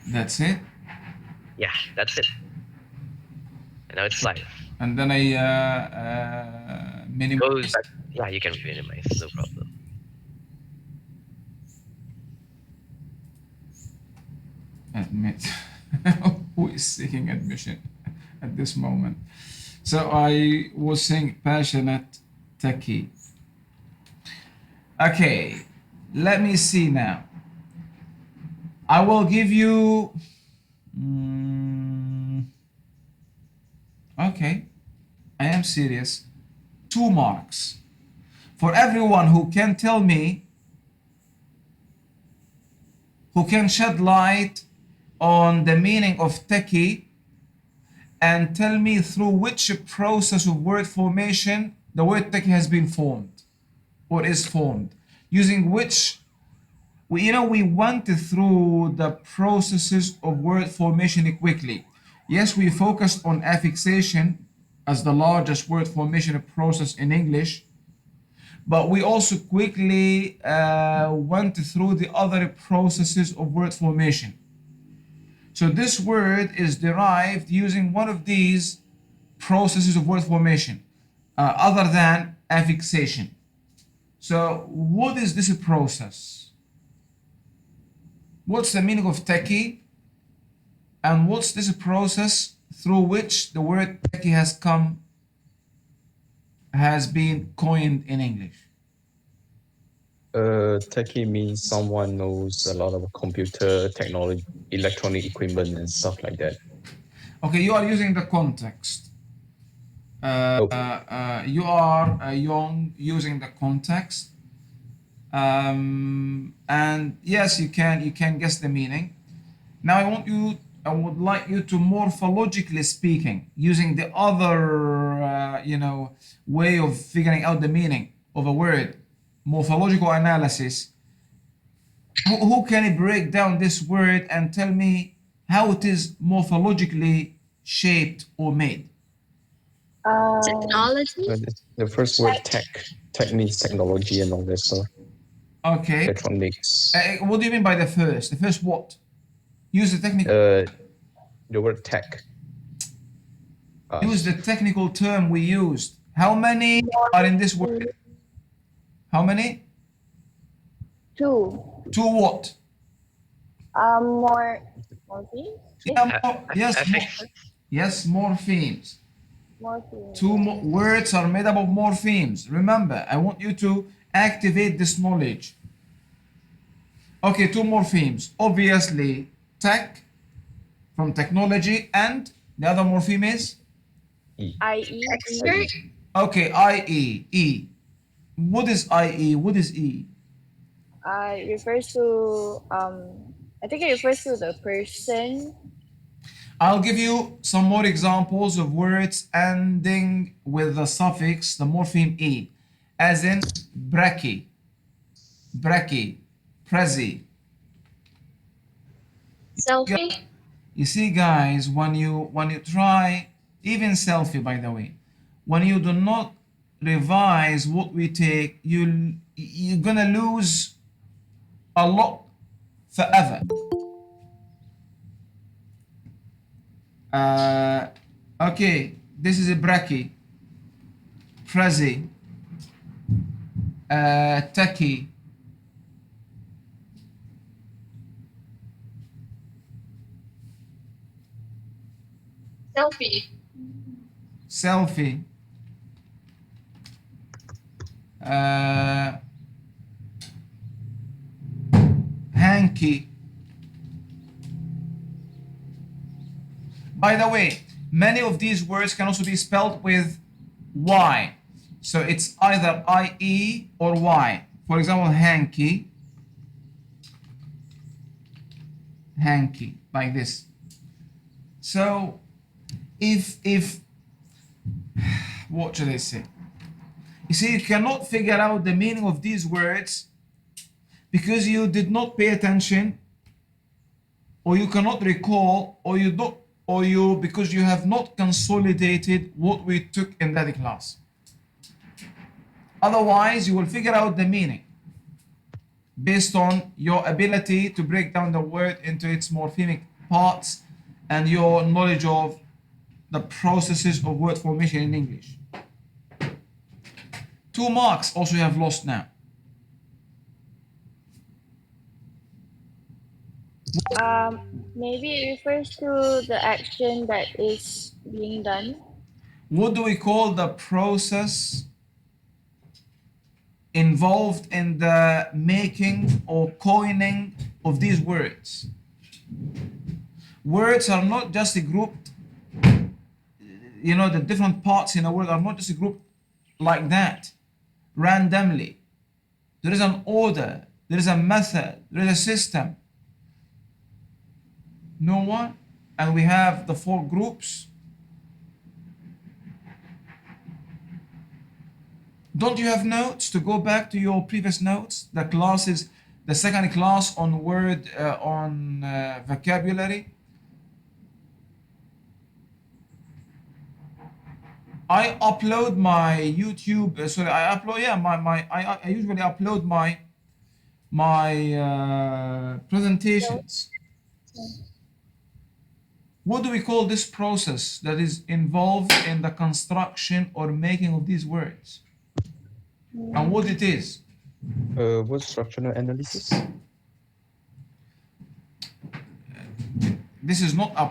That's it. Yeah, that's it. And now it's live. And then I It goes minimize. back. Yeah, you can minimize, no problem. Admit. Who is seeking admission at this moment? So I was saying passionate techie. Okay, let me see now. I will give you. mm, okay, I am serious. 2 marks for everyone who can tell me, who can shed light on the meaning of techie and tell me through which process of word formation the word techie has been formed or is formed, using which we went through the processes of word formation quickly. Yes, we focused on affixation as the largest word formation process in English, but we also quickly went through the other processes of word formation. So this word is derived using one of these processes of word formation, other than affixation. So what is this process? What's the meaning of techie? And what's this process through which the word techie has been coined in English? Techie means someone knows a lot of computer technology, electronic equipment, and stuff like that. Okay, you are using the context. Oh, You are young using the context. And yes, you can guess the meaning. Now I would like you to morphologically speaking, using the other way of figuring out the meaning of a word, morphological analysis. Who can break down this word and tell me how it is morphologically shaped or made? Technology? the first word tech means technology and all that stuff, Okay. electronics. What do you mean by the first? The first what? Use the technical. The word tech. Use the technical term we used. How many are in this word? How many? Two. Two what? Morphemes? Yeah, yes, Affix. yes, morphemes. Morphemes. Two words are made up of morphemes. Remember, I want you to activate this knowledge. Okay, two morphemes. Obviously, tech from technology, and the other morpheme is? IE. Expert. Okay, IE. E. What is IE? What is E? Refers to I think it refers to the person. I'll give you some more examples of words ending with the suffix, the morpheme E, as in brachy, brachy, prezi. Selfie. You see, guys, when you try, even selfie, by the way, when you do not revise what we take, you're gonna lose a lot forever. Uh, okay, this is a brachy, prezi, techie, Selfie. selfie, uh, hanky. By the way, many of these words can also be spelled with Y. So it's either IE or Y. For example, hanky, hanky, like this. So if what should I say? You see, you cannot figure out the meaning of these words because you did not pay attention, or you cannot recall, or you don't, or you because you have not consolidated what we took in that class. Otherwise, you will figure out the meaning based on your ability to break down the word into its morphemic parts and your knowledge of the processes of word formation in English. 2 marks also you have lost now. Maybe it refers to the action that is being done. What do we call the process involved in the making or coining of these words? Words are not just grouped, the different parts in a word are not just grouped like that, randomly. There is an order, there is a method, there is a system. No one? And we have the 4 groups. Don't you have notes to go back to your previous notes? The classes, the second class on vocabulary. I upload my YouTube. I usually upload my presentations. What do we call this process that is involved in the construction or making of these words? And what it is? Word structural analysis. This is not a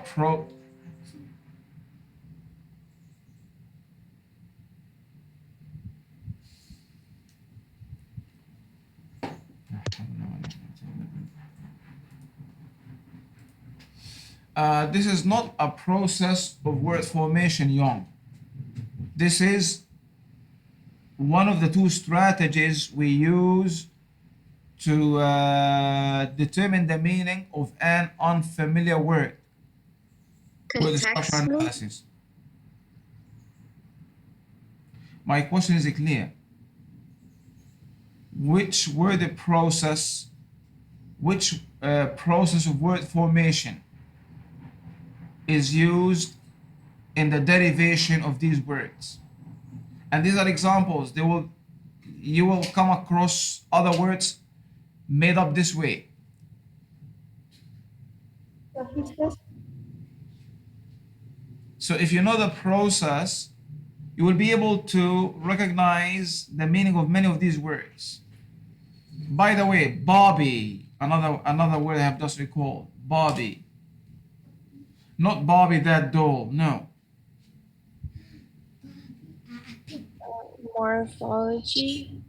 this is not a process of word formation, Young. This is one of the 2 strategies we use to determine the meaning of an unfamiliar word with structural analysis. My question is clear. Which process of word formation is used in the derivation of these words? And these are examples. You will come across other words made up this way. So if you know the process, you will be able to recognize the meaning of many of these words. By the way, Bobby, another word I have just recalled. Bobby. Not Bobby that doll, no. Morphology.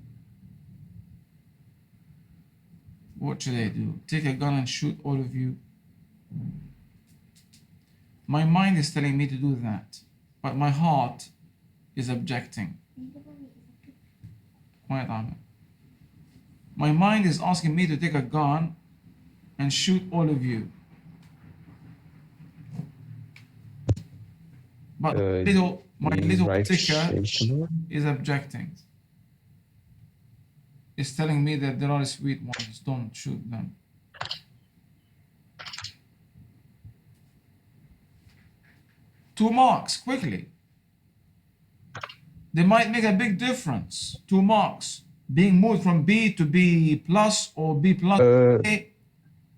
What should I do? Take a gun and shoot all of you? My mind is telling me to do that, but my heart is objecting. Quiet, Ahmed. My mind is asking me to take a gun and shoot all of you. But my little ticker is objecting. It's telling me that there are sweet ones, don't shoot them. Two marks, quickly. They might make a big difference. 2 marks. Being moved from B to B plus or B plus A.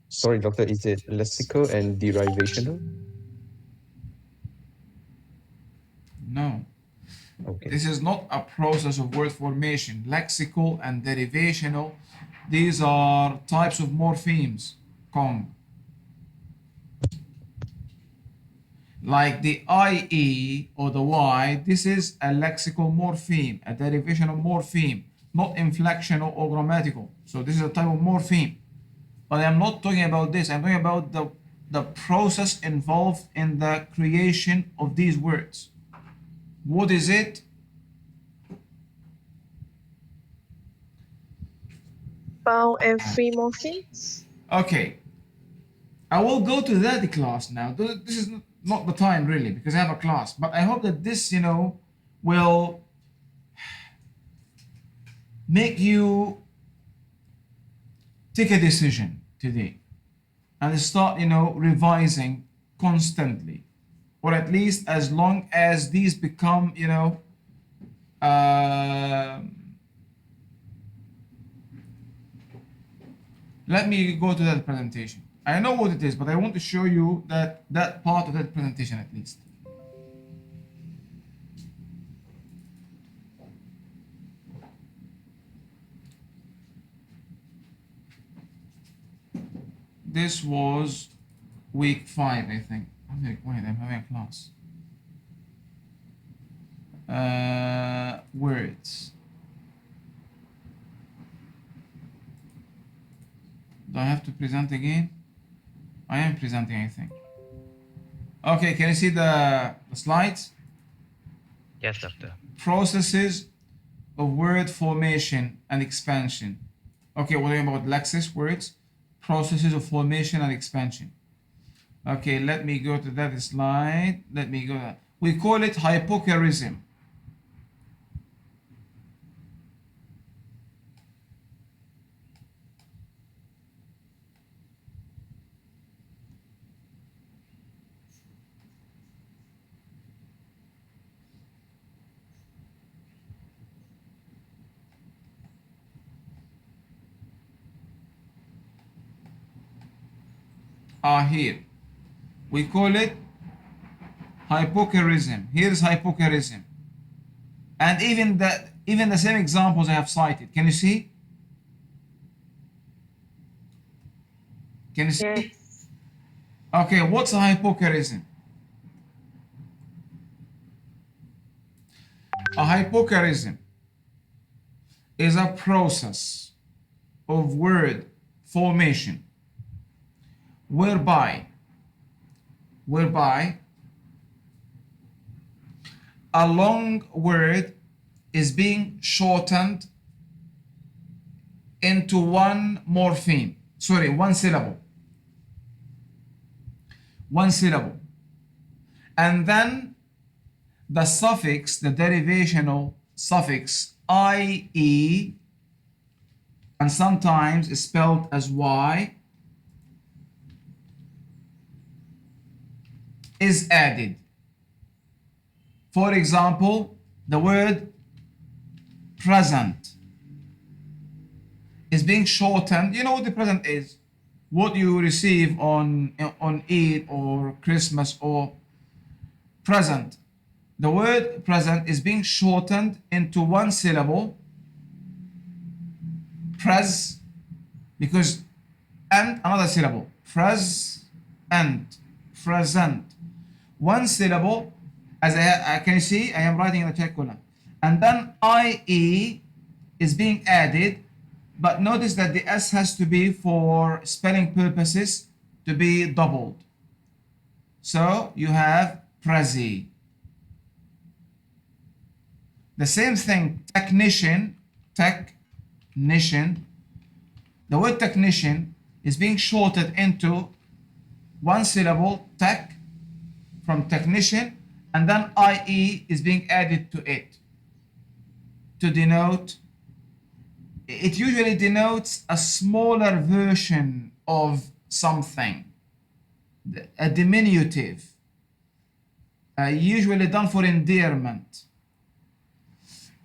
Sorry, doctor, is it lexical and derivational? No. Okay. This is not a process of word formation. Lexical and derivational, these are types of morphemes, Kong. Like the IE or the Y, this is a lexical morpheme, a derivational morpheme, not inflectional or grammatical. So this is a type of morpheme. But I'm not talking about this. I'm talking about the process involved in the creation of these words. What is it? Bound and free morphemes. Okay. I will go to that class now. This is not the time really because I have a class. But I hope that this, will make you take a decision today and start, revising constantly, or at least as long as these become, let me go to that presentation. I know what it is, but I want to show you that part of that presentation at least. This was week 5, I think. Wait, I'm having a class. Words. Do I have to present again? I am presenting, I think. Okay, can you see the slides? Yes, doctor. Processes of word formation and expansion. Okay, we're talking about Lexis words, processes of formation and expansion. Okay, let me go to that slide. Let me go. We call it hypochorism. Here. We call it hypochorism. Here's hypochorism. And even the same examples I have cited. Can you see? Can you see? Yes. Okay, what's a hypochorism? A hypochorism is a process of word formation whereby a long word is being shortened into one morpheme. Sorry, one syllable. One syllable. And then the suffix, the derivational suffix IE, and sometimes is spelled as Y, is added. For example, the word present is being shortened. You know what the present is? What you receive on Eid or Christmas or present. The word present is being shortened into one syllable, pres, because, and another syllable, pres, and, present. One syllable, as I can see, I am writing in the check column. And then IE is being added, but notice that the S has to be, for spelling purposes, to be doubled. So you have prezi. The same thing, technician. The word technician is being shortened into one syllable, tech, from technician, and then IE is being added to it to denote. It usually denotes a smaller version of something, a diminutive, usually done for endearment.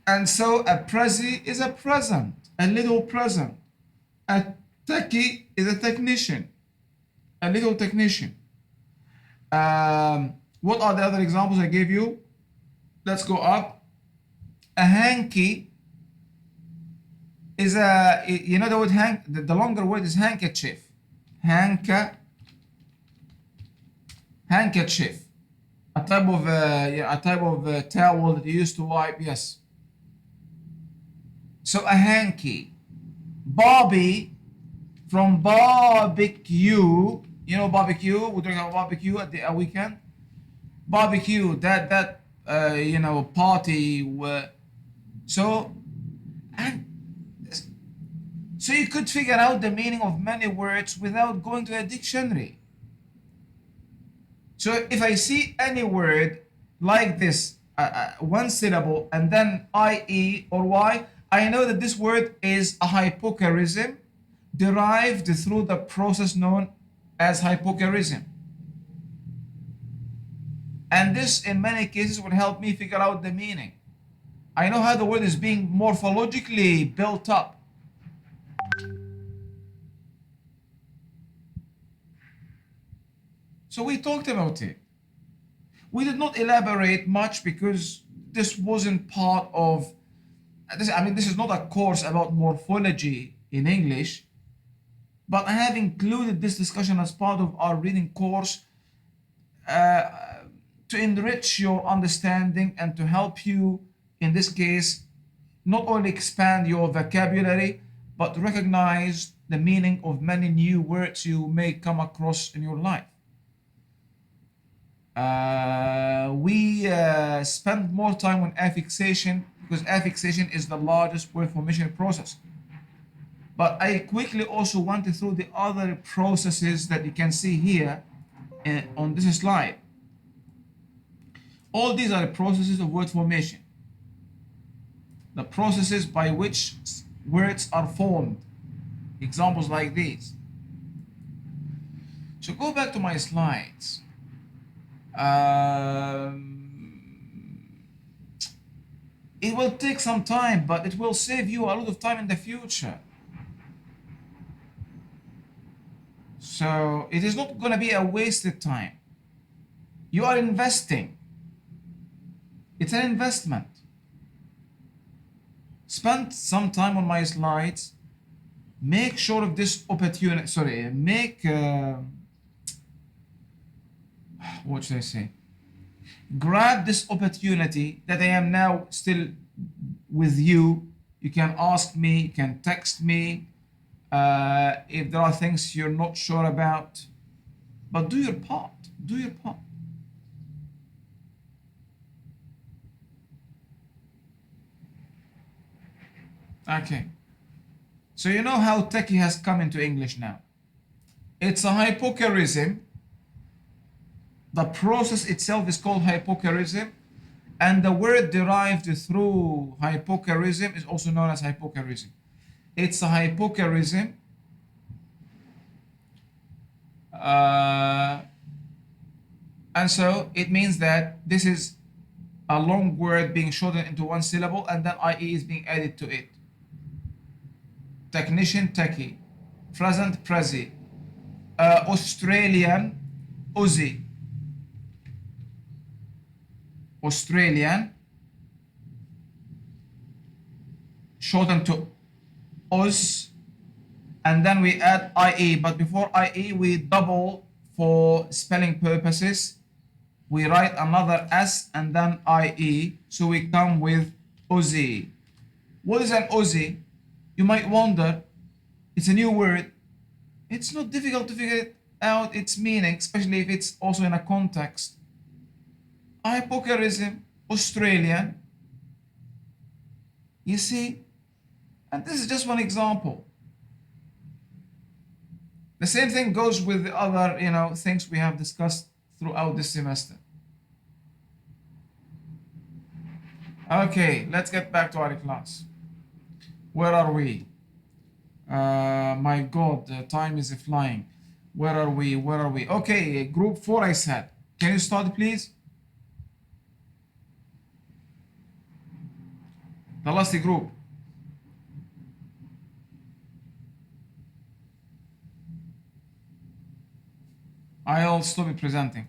And so a prezi is a present, a little present. A techie is a technician, a little technician. What are the other examples I gave you? Let's go up. A hanky is a, you know the word the longer word is handkerchief. Handkerchief. A type of towel that you used to wipe, yes. So a hanky. Bobby, from barbecue. You know barbecue? We're talking about barbecue at the weekend. Barbecue, that party. So you could figure out the meaning of many words without going to a dictionary. So if I see any word like this, one syllable, and then IE or Y, I know that this word is a hypochorism derived through the process known as hypochorism. And this, in many cases, will help me figure out the meaning. I know how the word is being morphologically built up. So we talked about it. We did not elaborate much because this wasn't part of this. I mean, this is not a course about morphology in English, but I have included this discussion as part of our reading course to enrich your understanding and to help you, in this case, not only expand your vocabulary, but recognize the meaning of many new words you may come across in your life. We spend more time on affixation because affixation is the largest word formation process. But I quickly also went through the other processes that you can see here on this slide. All these are the processes of word formation. The processes by which words are formed. Examples like these. So go back to my slides. It will take some time, but it will save you a lot of time in the future. So it is not going to be a wasted time. You are investing. It's an investment. Spend some time on my slides. Make sure of this opportunity. Sorry, what should I say? Grab this opportunity that I am now still with you. You can ask me, you can text me if there are things you're not sure about. But do your part. Do your part. Okay. So you know how techie has come into English now. It's a hypochorism. The process itself is called hypochorism, and the word derived through hypochorism is also known as hypochorism. It's a hypochorism. And so it means that this is a long word being shortened into one syllable, and then IE is being added to it. Technician, techie. Present, prezi. Australian, Aussie. Australian, shortened to Oz, and then we add IE, but before IE we double for spelling purposes. We write another S and then IE, so we come with Aussie. What is an Aussie? You might wonder, it's a new word. It's not difficult to figure out its meaning, especially if it's also in a context. Hypochorism, Australian. You see? And this is just one example. The same thing goes with the other, things we have discussed throughout this semester. Okay, let's get back to our class. Where are we? My God, time is flying. Where are we? Where are we? Okay, group 4 I said. Can you start, please? The last group. I'll stop presenting.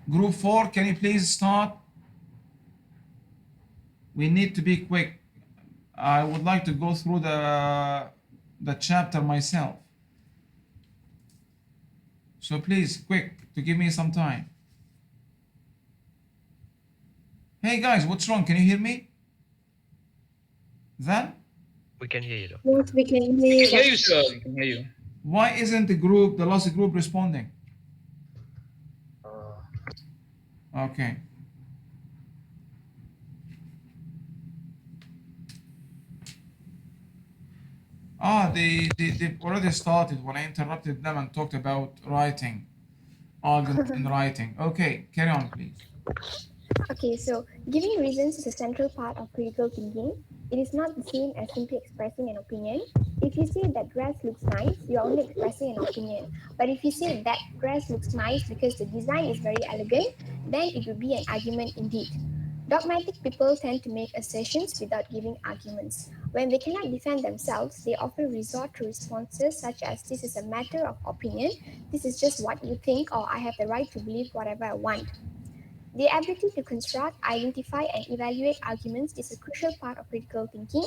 Group 4, can you please start? We need to be quick. I would like to go through the chapter myself. So please, quick, to give me some time. Hey guys, what's wrong? Can you hear me? Then? We can hear you though. Yes, we can hear We you. can hear you, sir. We can hear you. Why isn't the last group responding? Okay. They've already started when I interrupted them and talked about writing, argument in writing. Okay, carry on, please. Okay, so giving reasons is a central part of critical thinking. It is not the same as simply expressing an opinion. If you say that dress looks nice, you're only expressing an opinion. But if you say that dress looks nice because the design is very elegant, then it will be an argument indeed. Dogmatic people tend to make assertions without giving arguments. When they cannot defend themselves, they often resort to responses such as this is a matter of opinion, this is just what you think, or I have the right to believe whatever I want. The ability to construct, identify, and evaluate arguments is a crucial part of critical thinking.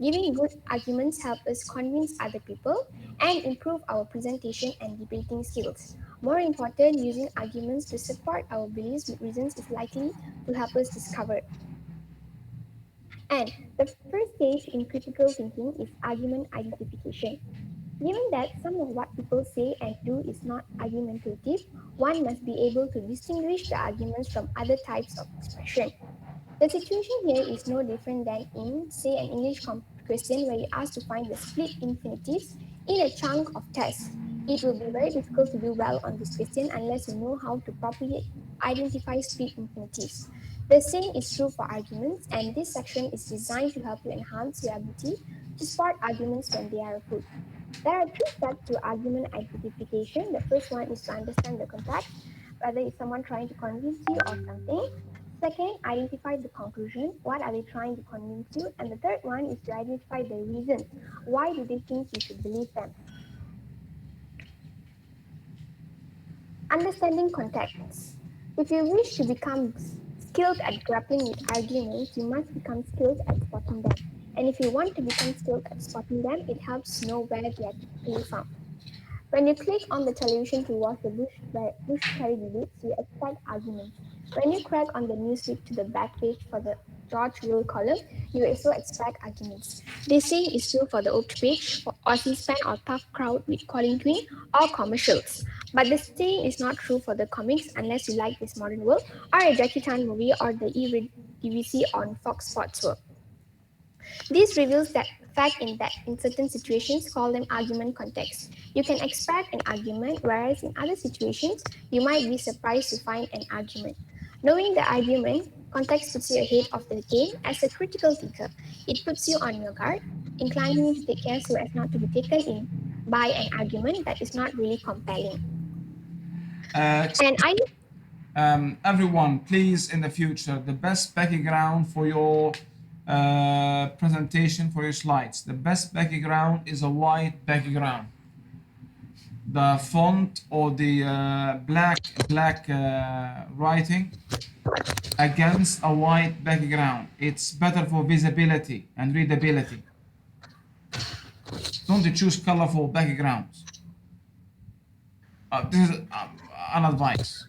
Giving good arguments help us convince other people and improve our presentation and debating skills. More important, using arguments to support our beliefs with reasons is likely to help us discover. And the first stage in critical thinking is argument identification. Given that some of what people say and do is not argumentative, one must be able to distinguish the arguments from other types of expression. The situation here is no different than in, say, an English question where you ask to find the split infinitives in a chunk of text. It will be very difficult to do well on this question unless you know how to properly identify split infinitives. The same is true for arguments, and this section is designed to help you enhance your ability to spot arguments when they are afoot. There are three steps to argument identification. The first one is to understand the context, whether it's someone trying to convince you of something. Second, identify the conclusion. What are they trying to convince you? And the third one is to identify the reasons. Why do they think you should believe them? Understanding context. If you wish to become skilled at grappling with arguments, you must become skilled at spotting them. And if you want to become skilled at spotting them, it helps to know where they are typically found. When you click on the television to watch the Bush-Kerry debates, you expect arguments. When you crack on the newsweek to the back page for the George Will column, you also expect arguments. The same is true for the Opt page, for C-SPAN or Tough Crowd with Colin Quinn or commercials. But the same is not true for the comics unless you like This Modern World or a Jackie Chan movie or the E-DVC on Fox Sports World. This reveals that fact that in certain situations call them argument context. You can expect an argument, whereas in other situations, you might be surprised to find an argument. Knowing the argument context puts you ahead of the game as a critical thinker. It puts you on your guard, inclining you to take care so as not to be taken in by an argument that is not really compelling. And I Everyone, please, in the future, the best background for your presentation, for your slides. The best background is a white background. The font or the black writing against a white background. It's better for visibility and readability. Don't choose colorful backgrounds. This is an advice.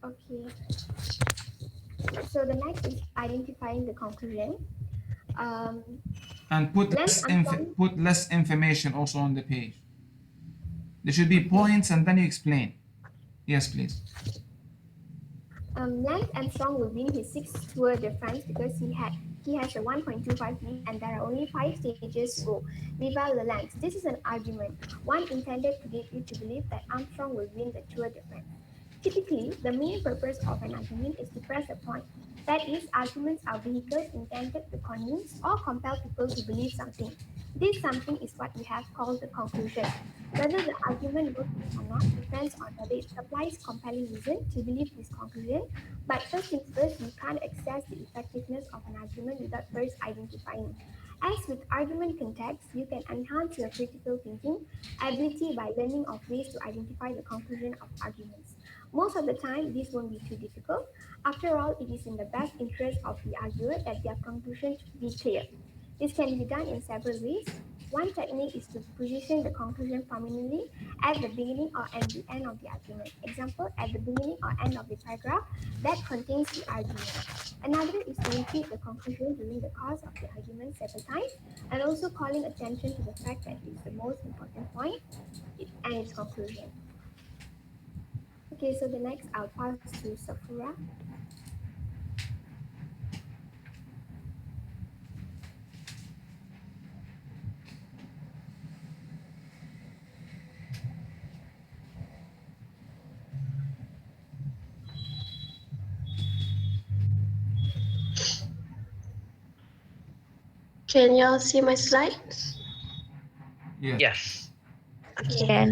okay. So the next is identifying the conclusion. Um, And put Lance Armstrong put less information also on the page. There should be points and then you explain. Yes, please. Lance Armstrong will win his sixth Tour de France because he has a 1.25 lead and there are only 5 stages to go. Viva le Lance. This is an argument, one intended to get you to believe that Armstrong will win the Tour de France. Typically, the main purpose of an argument is to press a point. That is, arguments are vehicles intended to convince or compel people to believe something. This something is what we have called the conclusion. Whether the argument works or not depends on whether it supplies compelling reason to believe this conclusion. But first things first, you can't assess the effectiveness of an argument without first identifying. As with argument context, you can enhance your critical thinking ability by learning of ways to identify the conclusion of arguments. Most of the time, this won't be too difficult. After all, it is in the best interest of the arguer that their conclusion be clear. This can be done in several ways. One technique is to position the conclusion prominently at the beginning or at the end of the argument. Example, at the beginning or end of the paragraph that contains the argument. Another is to repeat the conclusion during the course of the argument several times and also calling attention to the fact that it's the most important point and its conclusion. Okay, so the next I'll pass to Safura. Can y'all see my slides? Yeah. Yes. Okay.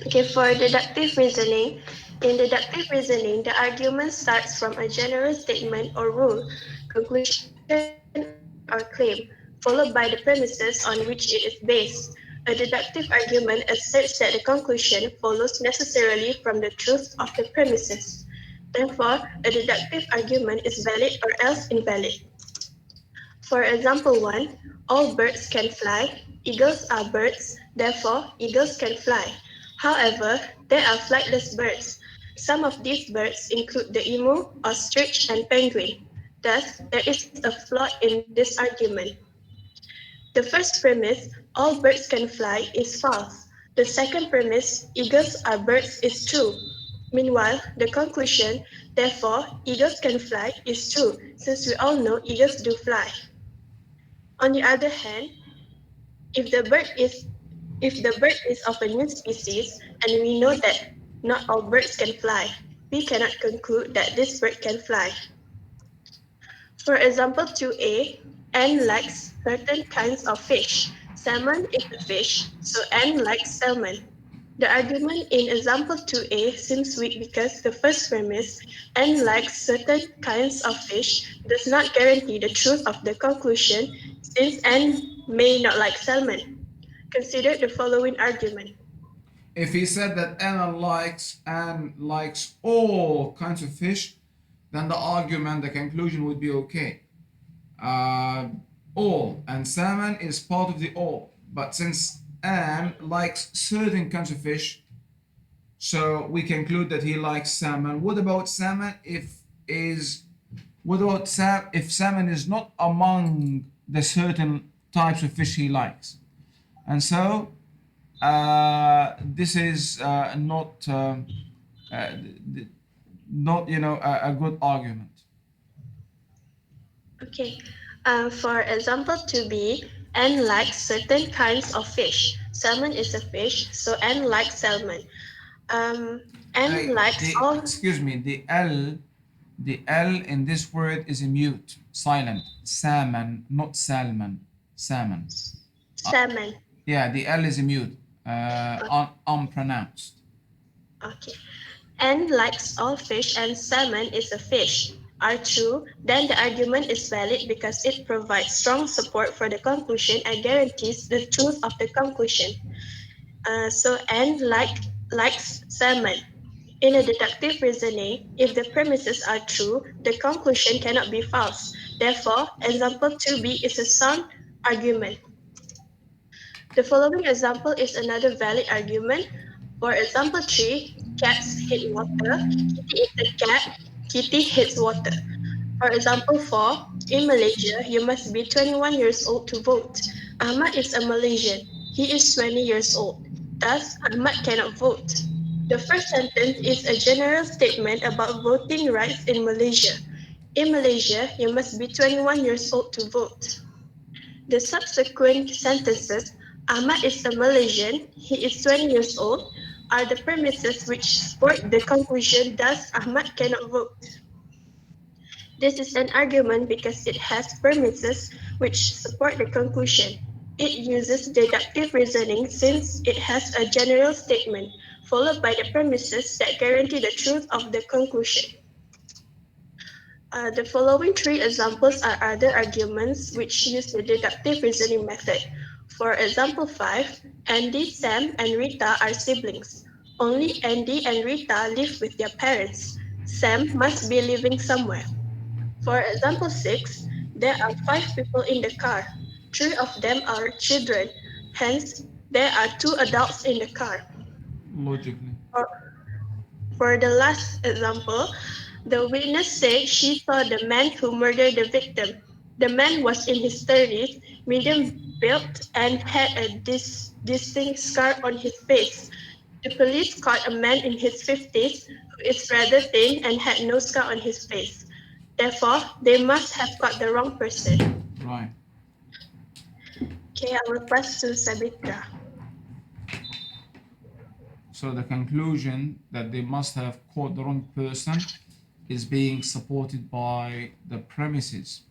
Okay, for deductive reasoning, In deductive reasoning, the argument starts from a general statement or rule, conclusion, or claim, followed by the premises on which it is based. A deductive argument asserts that the conclusion follows necessarily from the truth of the premises. Therefore, a deductive argument is valid or else invalid. For example 1, all birds can fly, eagles are birds, therefore eagles can fly. However, there are flightless birds. Some of these birds include the emu, ostrich, and penguin. Thus, there is a flaw in this argument. The first premise, all birds can fly, is false. The second premise, eagles are birds, is true. Meanwhile, the conclusion, therefore, eagles can fly, is true, since we all know eagles do fly. On the other hand, if the bird is if the bird is of a new species and we know that not all birds can fly, we cannot conclude that this bird can fly. For example 2a, Anne likes certain kinds of fish. Salmon is a fish, so Anne likes salmon. The argument in example 2a seems weak because the first premise, Anne likes certain kinds of fish, does not guarantee the truth of the conclusion since Anne may not like salmon. Consider the following argument. If he said that Anna likes all kinds of fish, then the argument, the conclusion would be okay. Uh, all and salmon is part of the all. But since Anne likes certain kinds of fish, so we conclude that he likes salmon. What about salmon if salmon is not among the certain types of fish he likes? And so this is uh, not a good argument. Okay. For example 2b, Anne likes certain kinds of fish. Salmon is a fish, so Anne likes salmon. Um, Anne likes The all excuse me, the L in this word is a mute, silent. Salmon, not salmon. Salmon. salmon. Yeah, the L is a mute, unpronounced. Okay. Anne likes all fish and salmon is a fish are true, then the argument is valid because it provides strong support for the conclusion and guarantees the truth of the conclusion. So Anne likes salmon. In a deductive reasoning, if the premises are true, the conclusion cannot be false. Therefore, example 2b is a sound argument. The following example is another valid argument. For example 3, cats hate water. Kitty is a cat. Kitty hates water. For example 4, in Malaysia, you must be 21 years old to vote. Ahmad is a Malaysian. He is 20 years old. Thus, Ahmad cannot vote. The first sentence is a general statement about voting rights in Malaysia. In Malaysia, you must be 21 years old to vote. The subsequent sentences, Ahmad is a Malaysian, he is 20 years old, are the premises which support the conclusion, thus Ahmad cannot vote. This is an argument because it has premises which support the conclusion. It uses deductive reasoning since it has a general statement, followed by the premises that guarantee the truth of the conclusion. The following three examples are other arguments which use the deductive reasoning method. For example 5, Andy, Sam, and Rita are siblings. Only Andy and Rita live with their parents. Sam must be living somewhere. For example 6, there are 5 people in the car. 3 of them are children. Hence, there are 2 adults in the car. Logically. For, for the last example, the witness said she saw the man who murdered the victim. The man was in his 30s, medium built, and had a distinct scar on his face. The police caught a man in his 50s who is rather thin and had no scar on his face. Therefore, they must have caught the wrong person. Right. Okay, I will pass to Sabitra. So the conclusion that they must have caught the wrong person is being supported by the premises.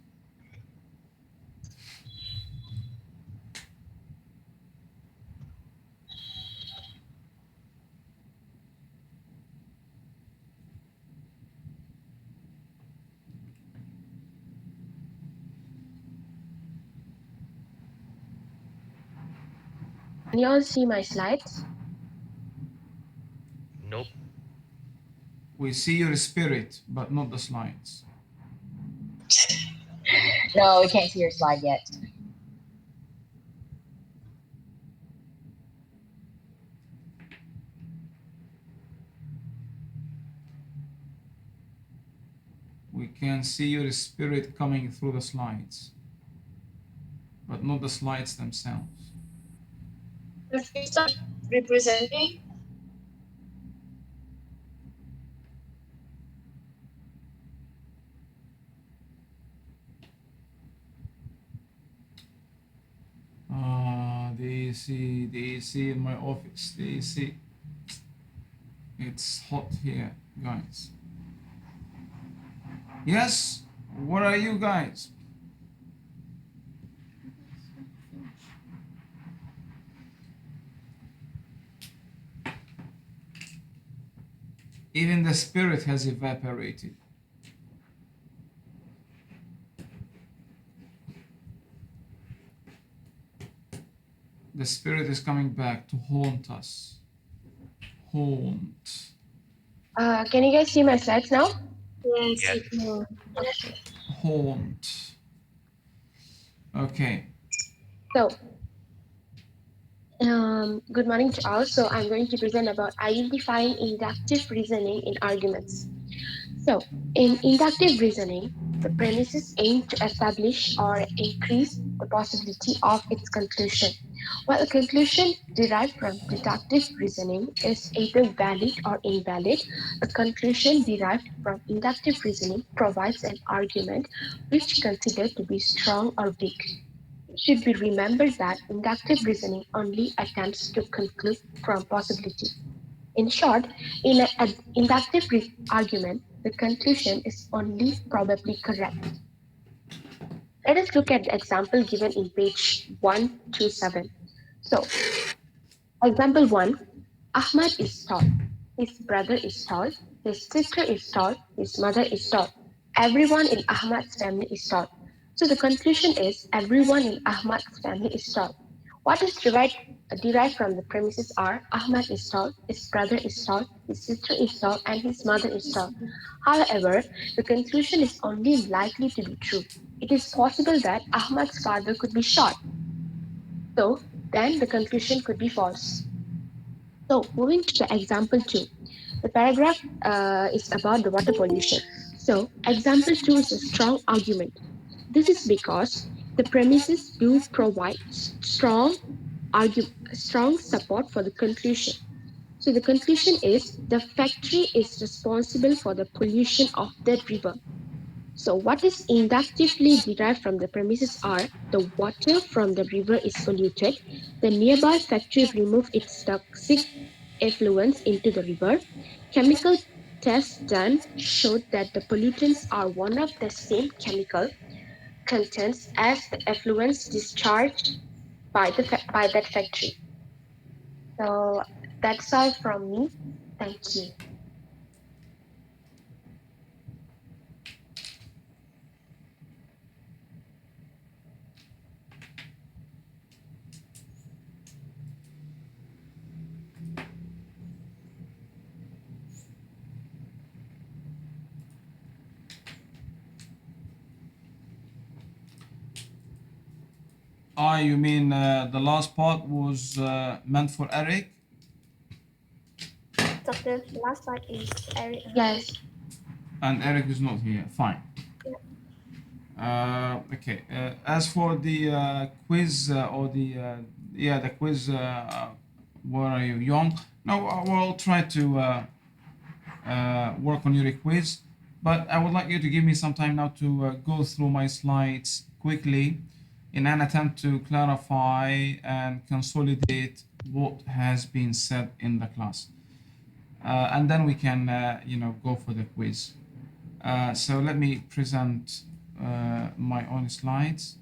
Can you all see my slides? Nope. We see your spirit, but not the slides. No, we can't see your slide yet. We can see your spirit coming through the slides, but not the slides themselves. If we start representing, The AC in my office, the AC. It's hot here, guys. Yes, where are you guys? Even the spirit has evaporated. The spirit is coming back to haunt us. Haunt. can you guys see my slides now? Yes. Yes. Okay. Haunt. Okay. So, good morning to all. So I'm going to present about identifying inductive reasoning in arguments. So, in inductive reasoning, the premises aim to establish or increase the possibility of its conclusion, while a conclusion derived from deductive reasoning is either valid or invalid. A conclusion derived from inductive reasoning provides an argument which considered to be strong or weak. It should be remembered that inductive reasoning only attempts to conclude from possibility. In short, in an inductive argument, the conclusion is only probably correct. Let us look at the example given in page 127. So, example 1, Ahmad is tall, his brother is tall, his sister is tall, his mother is tall. Everyone in Ahmad's family is tall. So the conclusion is everyone in Ahmad's family is tall. What is derived from the premises are Ahmad is tall, his brother is tall, his sister is tall, and his mother is tall. However, the conclusion is only likely to be true. It is possible that Ahmad's father could be short. So then the conclusion could be false. So moving to the example 2. The paragraph is about the water pollution. So example 2 is a strong argument. This is because the premises do provide strong support for the conclusion. So the conclusion is the factory is responsible for the pollution of the river. So what is inductively derived from the premises are the water from the river is polluted, the nearby factory removed its toxic effluents into the river. Chemical tests done showed that the pollutants are one of the same chemical contents as the effluents discharged by that factory. So that's all from me. Thank you. You mean the last part was meant for Eric? Doctor, the last part is Eric. Yes. And Eric is not here. Fine. Okay. As for the quiz or the quiz, where are you, Young? No, I will try to work on your quiz, but I would like you to give me some time now to go through my slides quickly in an attempt to clarify and consolidate what has been said in the class. And then we can, go for the quiz. So let me present my own slides.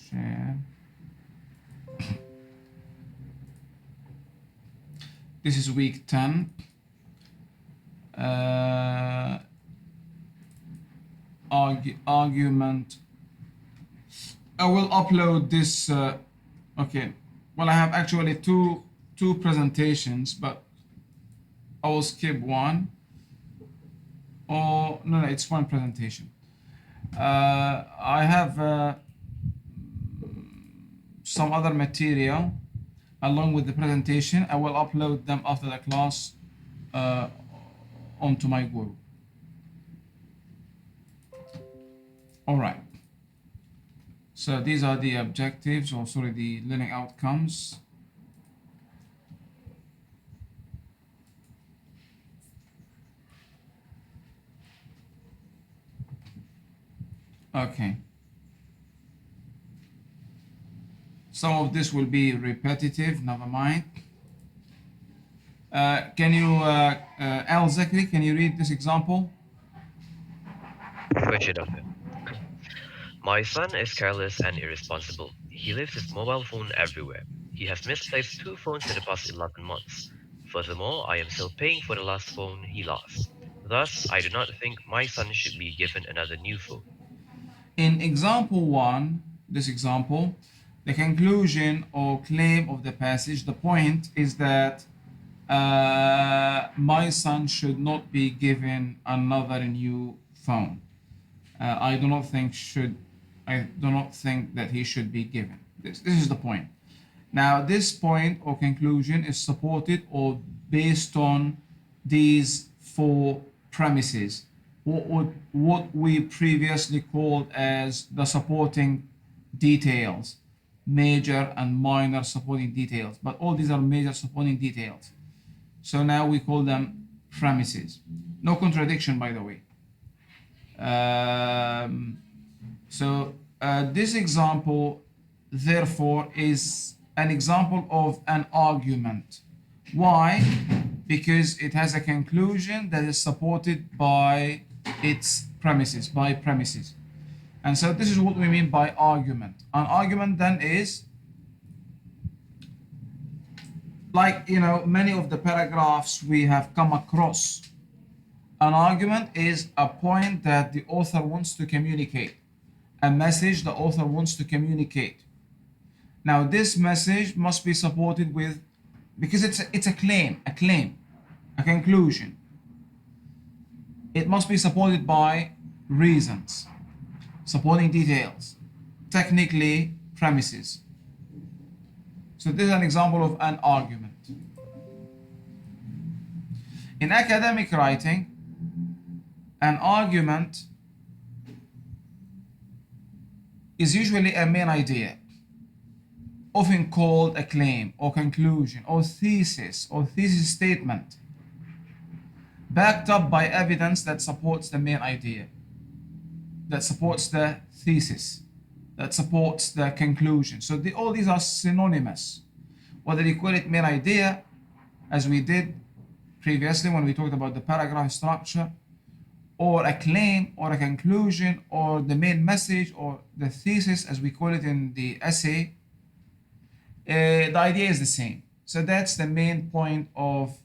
Share. This is week 10. Argument I will upload this. Okay. Well, I have actually two presentations, but I will skip one. Oh no, it's one presentation. I have some other material along with the presentation. I will upload them after the class uh, onto my group. All right. So these are the objectives, or sorry, the learning outcomes. Okay. Some of this will be repetitive, never mind. Can you, Al Zakri, can you read this example? Question, Doctor. My son is careless and irresponsible. He leaves his mobile phone everywhere. He has misplaced 2 phones in the past 11 months. Furthermore, I am still paying for the last phone he lost. Thus, I do not think my son should be given another new phone. In example one, this example, the conclusion or claim of the passage, the point is that my son should not be given another new phone. I do not think should. I do not think that he should be given. This is the point. Now, this point or conclusion is supported or based on these four premises, what we previously called as the supporting details, major and minor supporting details. But all these are major supporting details. So now we call them premises. No contradiction, by the way. This example, therefore, is an example of an argument. Why? Because it has a conclusion that is supported by its premises, by premises. And so this is what we mean by argument. An argument then is, like, many of the paragraphs we have come across. An argument is a point that the author wants to communicate, a message the author wants to communicate. Now, this message must be supported with, because it's a claim, a conclusion. It must be supported by reasons, supporting details, technically premises. So this is an example of an argument. In academic writing, an argument is usually a main idea, often called a claim or conclusion or thesis statement, backed up by evidence that supports the main idea, that supports the thesis, that supports the conclusion. So all these are synonymous, whether you call it main idea, as we did previously when we talked about the paragraph structure, or a claim or a conclusion, or the main message, or the thesis as we call it in the essay. The idea is the same. So that's the main point of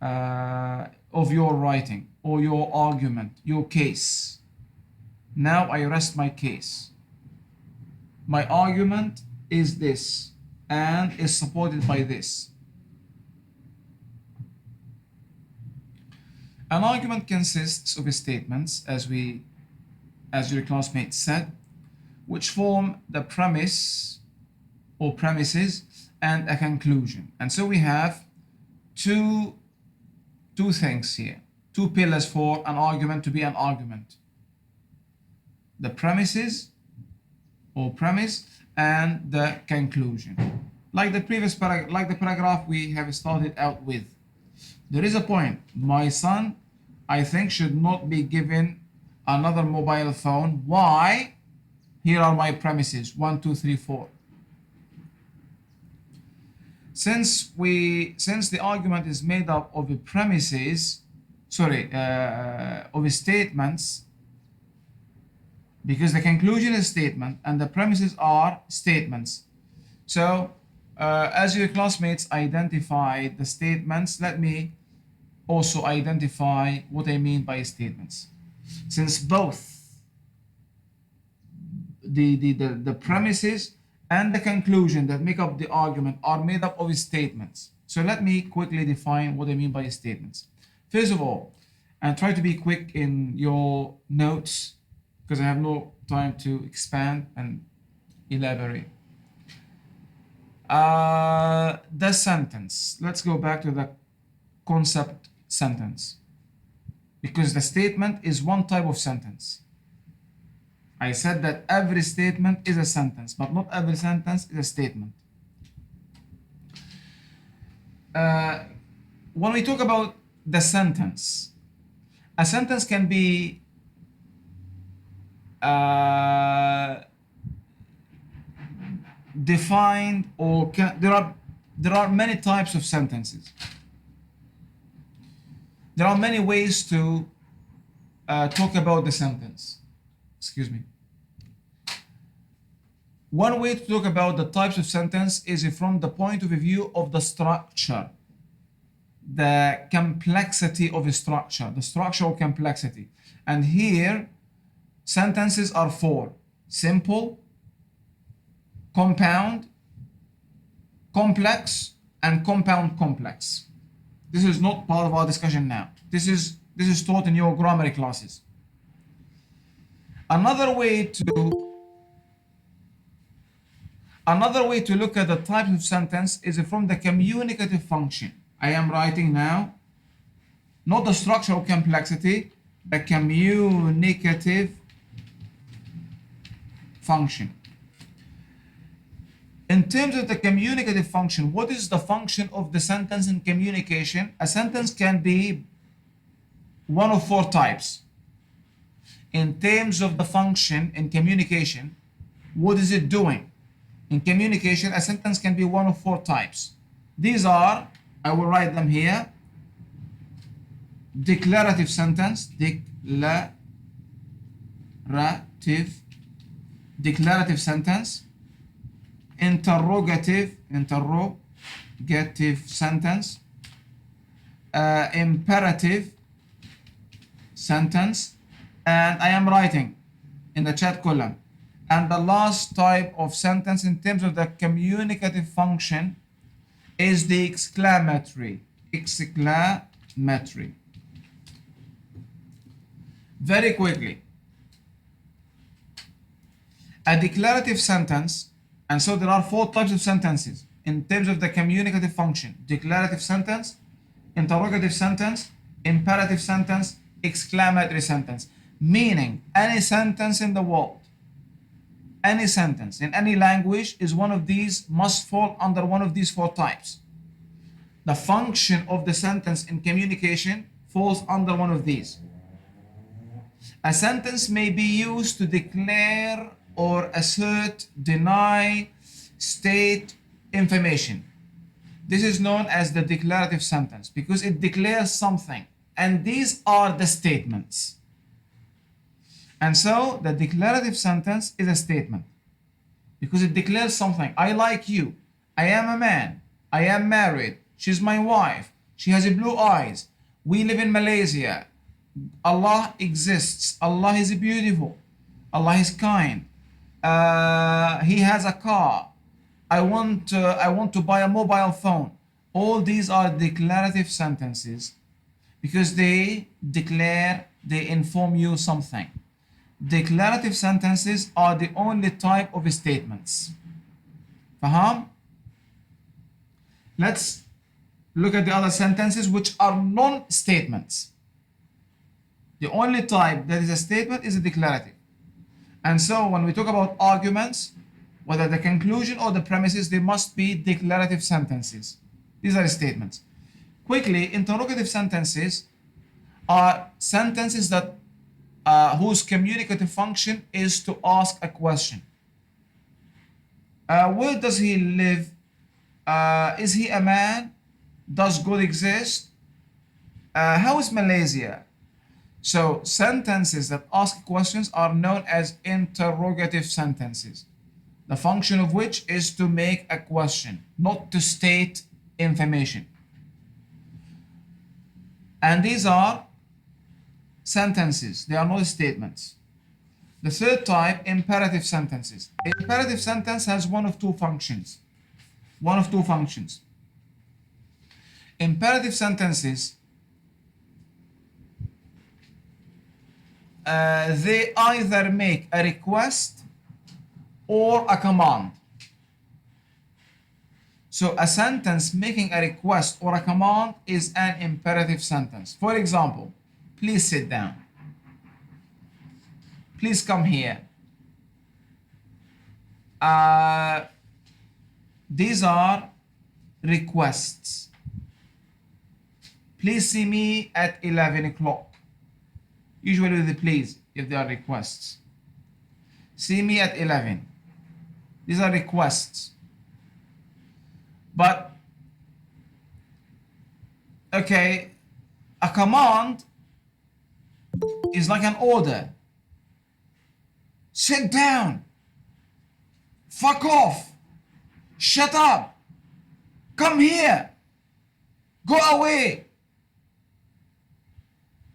your writing or your argument, your case. Now I rest my case. My argument is this and is supported by this. An argument consists of statements, as your classmate said, which form the premise or premises and a conclusion. And so we have two things here, two pillars for an argument to be an argument: the premises or premise and the conclusion. Like the previous like the paragraph we have started out with. There is a point. My son, I think, should not be given another mobile phone. Why? Here are my premises: 1, 2, 3, 4. Since the argument is made up of of statements, because the conclusion is statement and the premises are statements. So, as your classmates identified the statements, let me also identify what I mean by statements. Since both the premises and the conclusion that make up the argument are made up of statements. So let me quickly define what I mean by statements. First of all, and try to be quick in your notes because I have no time to expand and elaborate. The sentence. Let's go back to the concept sentence because the statement is one type of sentence. I said that every statement is a sentence, but not every sentence is a statement. When we talk about the sentence, a sentence can be defined or there are many types of sentences. There are many ways to talk about the sentence. Excuse me. One way to talk about the types of sentence is from the point of view of the structure, the complexity of a structure, the structural complexity. And here, sentences are four: simple, compound, complex, and compound complex. This is not part of our discussion now. This is taught in your grammar classes. Another way to look at the type of sentence is from the communicative function. I am writing now, not the structural complexity, the communicative function. In terms of the communicative function, what is the function of the sentence in communication? A sentence can be one of four types. In terms of the function in communication, what is it doing? In communication, a sentence can be one of four types. These are, I will write them here: declarative sentence, declarative sentence, interrogative sentence, imperative sentence, and I am writing in the chat column. And the last type of sentence in terms of the communicative function is the exclamatory. Very quickly. A declarative sentence, and so there are four types of sentences in terms of the communicative function: declarative sentence, interrogative sentence, imperative sentence, exclamatory sentence. Meaning, any sentence in the world, any sentence in any language is one of these, must fall under one of these four types. The function of the sentence in communication falls under one of these. A sentence may be used to declare or assert, deny, state information. This is known as the declarative sentence because it declares something, and these are the statements. And so the declarative sentence is a statement because it declares something. I like you. I am a man. I am married. She's my wife. She has blue eyes. We live in Malaysia. Allah exists. Allah is beautiful. Allah is kind. He has a car. I want to buy a mobile phone. All these are declarative sentences because they declare, they inform you something. Declarative sentences are the only type of statements. Faham? Let's look at the other sentences which are non-statements. The only type that is a statement is a declarative. And so when we talk about arguments, whether the conclusion or the premises, they must be declarative sentences. These are statements. Quickly, interrogative sentences are sentences that whose communicative function is to ask a question. Where does he live? Is he a man? Does God exist? How is Malaysia? So sentences that ask questions are known as interrogative sentences, the function of which is to make a question, not to state information. And these are sentences, they are not statements. The third type, imperative sentences. Imperative sentence has one of two functions. One of two functions. Imperative sentences, they either make a request or a command. So a sentence making a request or a command is an imperative sentence. For example, please sit down. Please come here. These are requests. Please see me at 11 o'clock. Usually with the please, if they are requests. See me at 11. These are requests. But, okay, a command is like an order. Sit down. Fuck off. Shut up. Come here. Go away.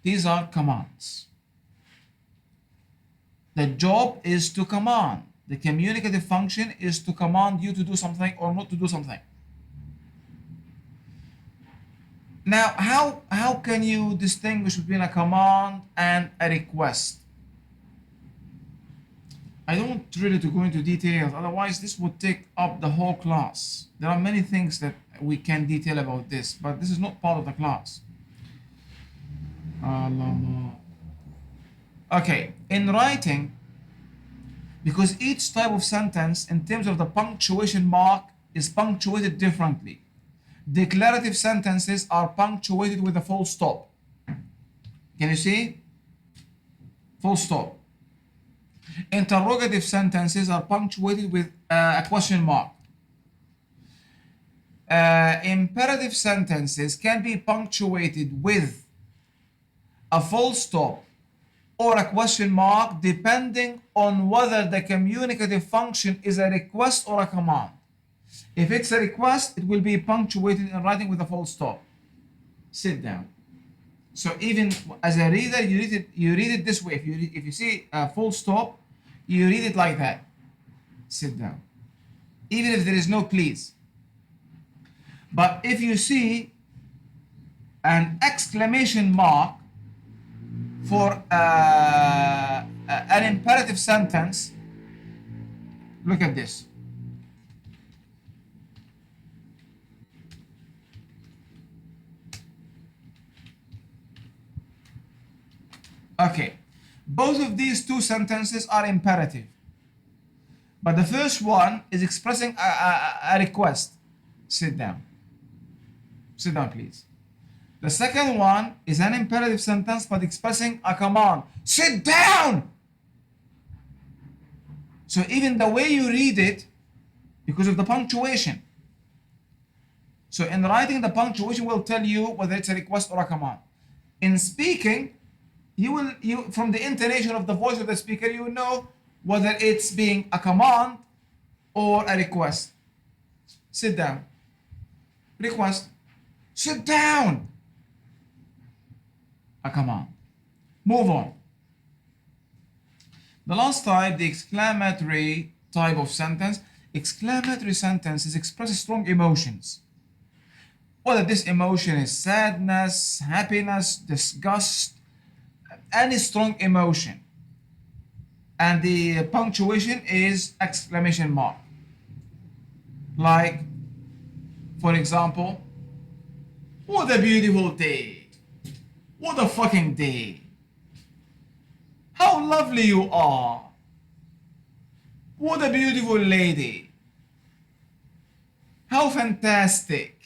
These are commands. The job is to command. The communicative function is to command you to do something or not to do something. Now, how can you distinguish between a command and a request? I don't want really to go into details, otherwise this would take up the whole class. There are many things that we can detail about this, but this is not part of the class. Okay, in writing, because each type of sentence in terms of the punctuation mark is punctuated differently. Declarative sentences are punctuated with a full stop. Can you see? Full stop. Interrogative sentences are punctuated with a question mark. Imperative sentences can be punctuated with a full stop or a question mark depending on whether the communicative function is a request or a command. If it's a request, it will be punctuated in writing with a full stop. Sit down. So even as a reader, you read it this way. If you see a full stop, you read it like that. Sit down. Even if there is no please. But if you see an exclamation mark for an imperative sentence, look at this. Okay, both of these two sentences are imperative. But the first one is expressing a request. Sit down. Sit down, please. The second one is an imperative sentence but expressing a command. Sit down! So even the way you read it, because of the punctuation. So in writing, the punctuation will tell you whether it's a request or a command. In speaking, you from the intonation of the voice of the speaker, you will know whether it's being a command or a request. Sit down. Request. Sit down. A command. Move on. The last type, the exclamatory type of sentence. Exclamatory sentences express strong emotions. Whether this emotion is sadness, happiness, disgust, any strong emotion. And the punctuation is exclamation mark. Like, for example, what a beautiful day. What a fucking day. How lovely you are. What a beautiful lady. How fantastic.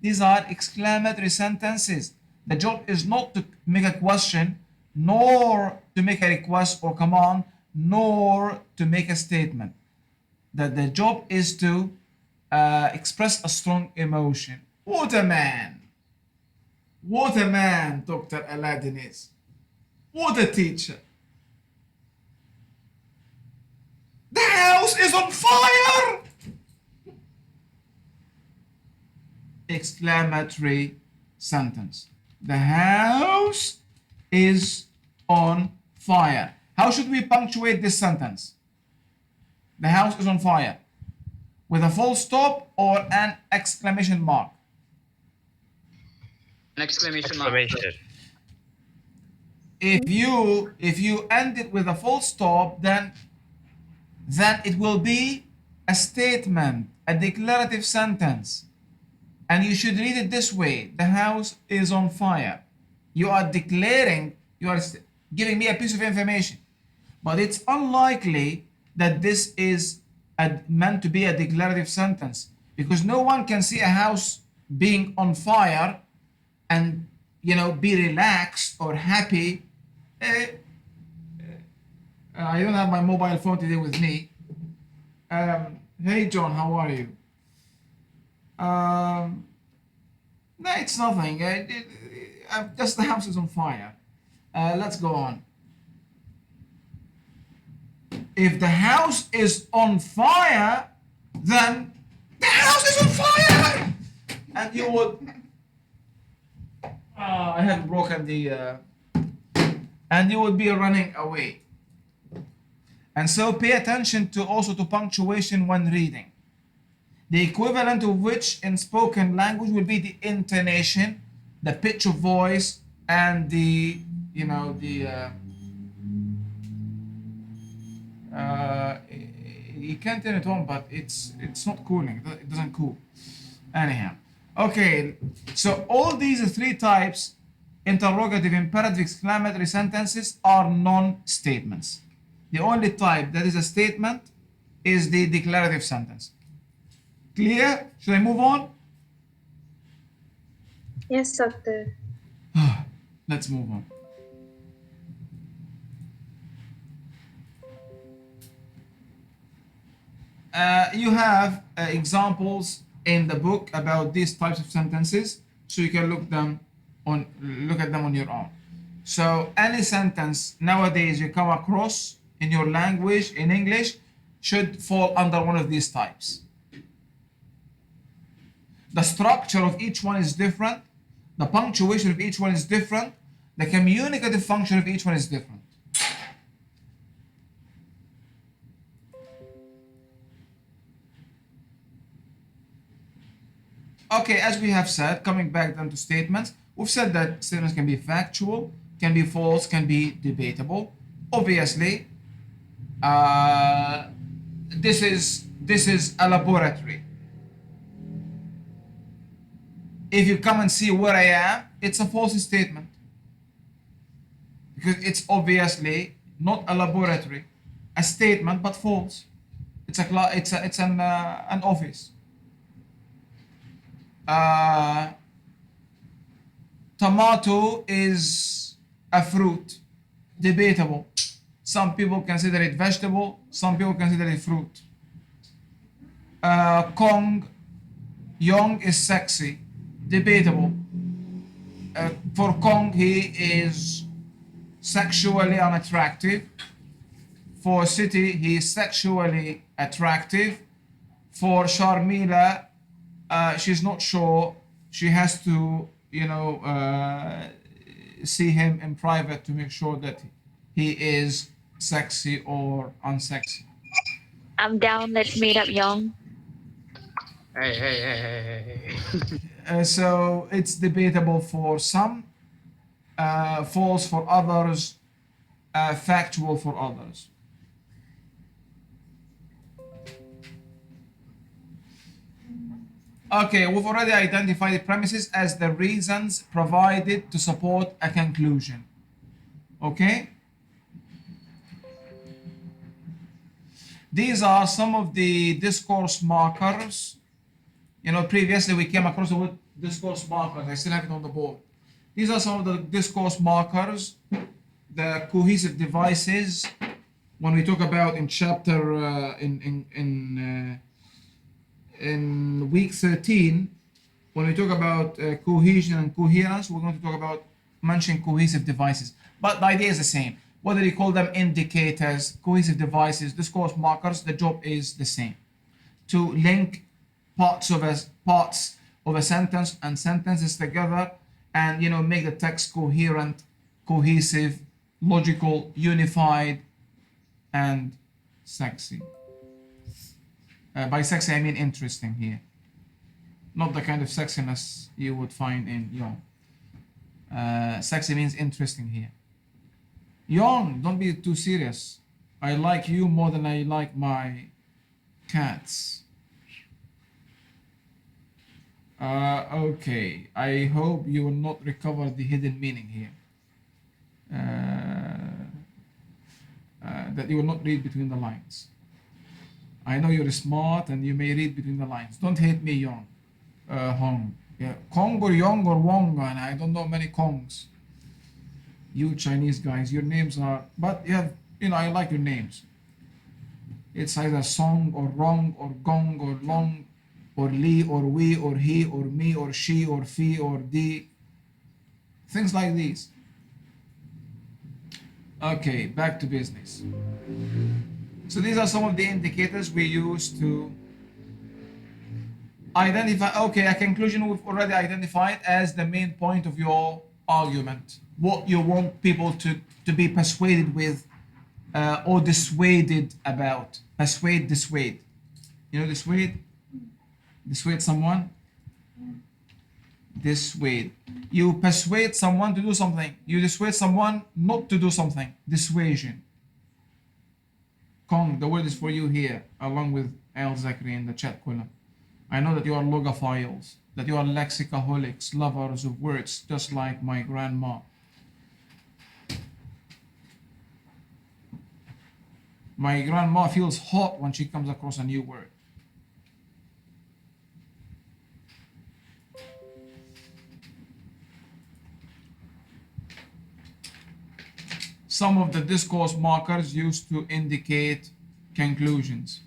These are exclamatory sentences. The job is not to make a question, nor to make a request or command, nor to make a statement. That the job is to express a strong emotion. What a man. What a man Dr. Aladdin is. What a teacher. The house is on fire! Exclamatory sentence. The house is on fire. How should we punctuate this sentence? The house is on fire. With a full stop or an exclamation mark? An exclamation mark. Exclamation. If you end it with a full stop, then it will be a statement, a declarative sentence. And you should read it this way: the house is on fire. You are declaring, you are giving me a piece of information. But it's unlikely that this is meant to be a declarative sentence, because no one can see a house being on fire and, you know, be relaxed or happy. I don't have my mobile phone today with me. Hey John, how are you? No, it's nothing. Just the house is on fire. Let's go on. If the house is on fire, then the house is on fire, and you would. I had broken the. And you would be running away. And so pay attention to also to punctuation when reading. The equivalent of which in spoken language will be the intonation, the pitch of voice, and the, you know, you can't turn it on, but it's not cooling. It doesn't cool. Anyhow, okay. So all these three types, interrogative, imperative, exclamatory sentences, are non-statements. The only type that is a statement is the declarative sentence. Clear? Should I move on? Yes, doctor. Let's move on. You have examples in the book about these types of sentences, so you can look at them on your own. So any sentence nowadays you come across in your language, in English, should fall under one of these types. The structure of each one is different. The punctuation of each one is different. The communicative function of each one is different. Okay, as we have said, coming back then to statements, we've said that statements can be factual, can be false, can be debatable. Obviously, this is a laboratory. If you come and see where I am, it's a false statement, because it's obviously not a laboratory, a statement but false. It's an office. Tomato is a fruit, debatable. Some people consider it vegetable, some people consider it fruit. Young is sexy, debatable. For Kong, he is sexually unattractive. For City, he is sexually attractive. For Sharmila, she's not sure. She has to, see him in private to make sure that he is sexy or unsexy. I'm down. Let's meet up, Young. Hey. So it's debatable for some, false for others, factual for others. Okay, we've already identified the premises as the reasons provided to support a conclusion. Okay? These are some of the discourse markers. Previously we came across the word discourse markers. I still have it on the board. These are some of the discourse markers, the cohesive devices. When we talk about in chapter, in week 13, when we talk about cohesion and coherence, we're going to mention cohesive devices. But the idea is the same. Whether you call them indicators, cohesive devices, discourse markers, the job is the same. To link parts of a sentence and sentences together, and make the text coherent, cohesive, logical, unified, and sexy. By sexy, I mean interesting here. Not the kind of sexiness you would find in Young. Sexy means interesting here. Young, don't be too serious. I like you more than I like my cats. Okay, I hope you will not recover the hidden meaning here. That you will not read between the lines. I know you're smart and you may read between the lines. Don't hate me, Young. Hong. Yeah, Kong or Yong or Wong, and I don't know many Kongs. You Chinese guys, your names are, but you have, I like your names. It's either Song or Rong or Gong or Long or Li or we or he or me or she or fi or di. Things like these. Okay, back to business. So these are some of the indicators we use to identify. Okay, a conclusion we've already identified as the main point of your argument. What you want people to be persuaded with or dissuaded about. Persuade, dissuade. You know, dissuade? Dissuade someone? Dissuade. You persuade someone to do something. You dissuade someone not to do something. Dissuasion. Kong, the word is for you here, along with Al Zakri in the chat column. I know that you are logophiles, that you are lexicaholics, lovers of words, just like my grandma. My grandma feels hot when she comes across a new word. Some of the discourse markers used to indicate conclusions.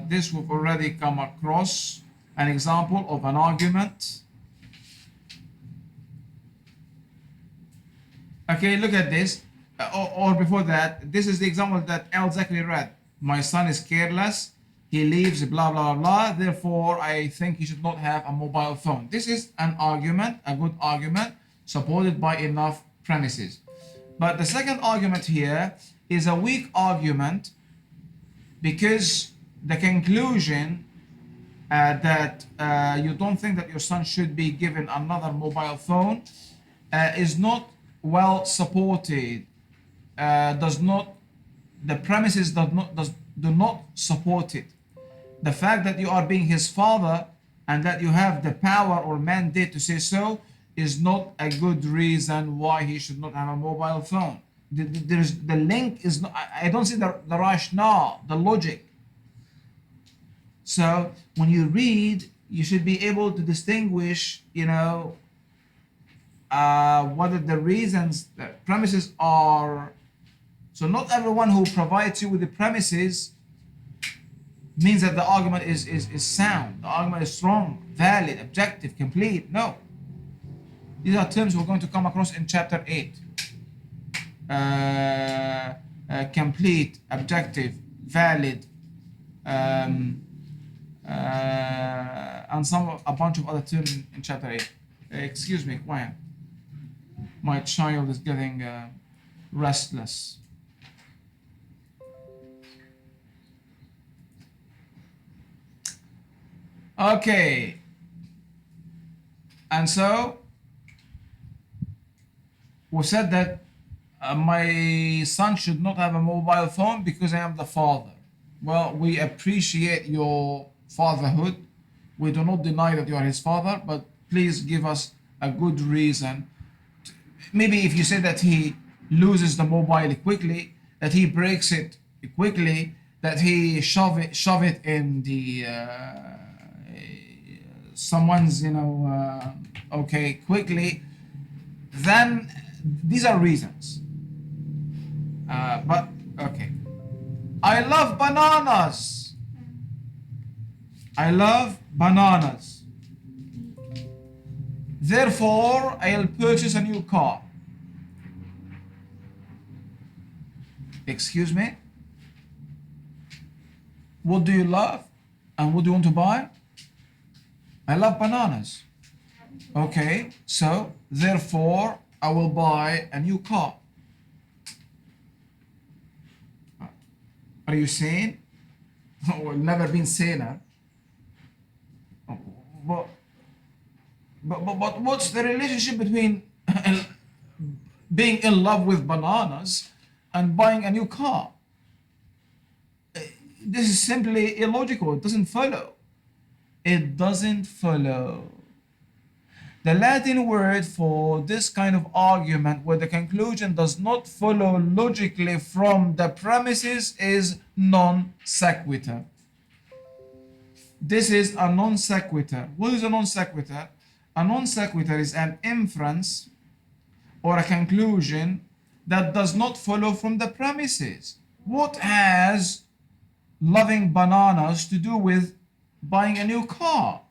This we've already come across an example of an argument. Okay, look at this. Or before that, this is the example that Al Zakri read. My son is careless. He leaves blah, blah, blah. Therefore, I think he should not have a mobile phone. This is an argument, a good argument, supported by enough premises. But the second argument here is a weak argument because the conclusion that you don't think that your son should be given another mobile phone is not well supported. The premises do not support it. The fact that you are being his father and that you have the power or mandate to say so is not a good reason why he should not have a mobile phone. The link is not, I don't see the rationale, the logic. So when you read, you should be able to distinguish, whether the reasons, the premises are. So not everyone who provides you with the premises means that the argument is sound. The argument is strong, valid, objective, complete. No. These are terms we're going to come across in chapter 8. Complete, objective, valid, and a bunch of other terms in chapter 8. Excuse me, quiet. My child is getting restless. Okay. And so we said that my son should not have a mobile phone because I am the father. Well, we appreciate your fatherhood. We do not deny that you are his father, but please give us a good reason. Maybe if you say that he loses the mobile quickly, that he breaks it quickly, that he shove it in the someone's quickly, then these are reasons. But okay, I love bananas. I love bananas. Therefore, I'll purchase a new car. Excuse me? What do you love? And what do you want to buy? I love bananas. Okay, so therefore, I will buy a new car. Are you sane? Or never been saner? But, but what's the relationship between being in love with bananas and buying a new car? This is simply illogical. It doesn't follow. It doesn't follow. The Latin word for this kind of argument where the conclusion does not follow logically from the premises is non sequitur. This is a non sequitur. What is a non sequitur? A non sequitur is an inference or a conclusion that does not follow from the premises. What has loving bananas to do with buying a new car?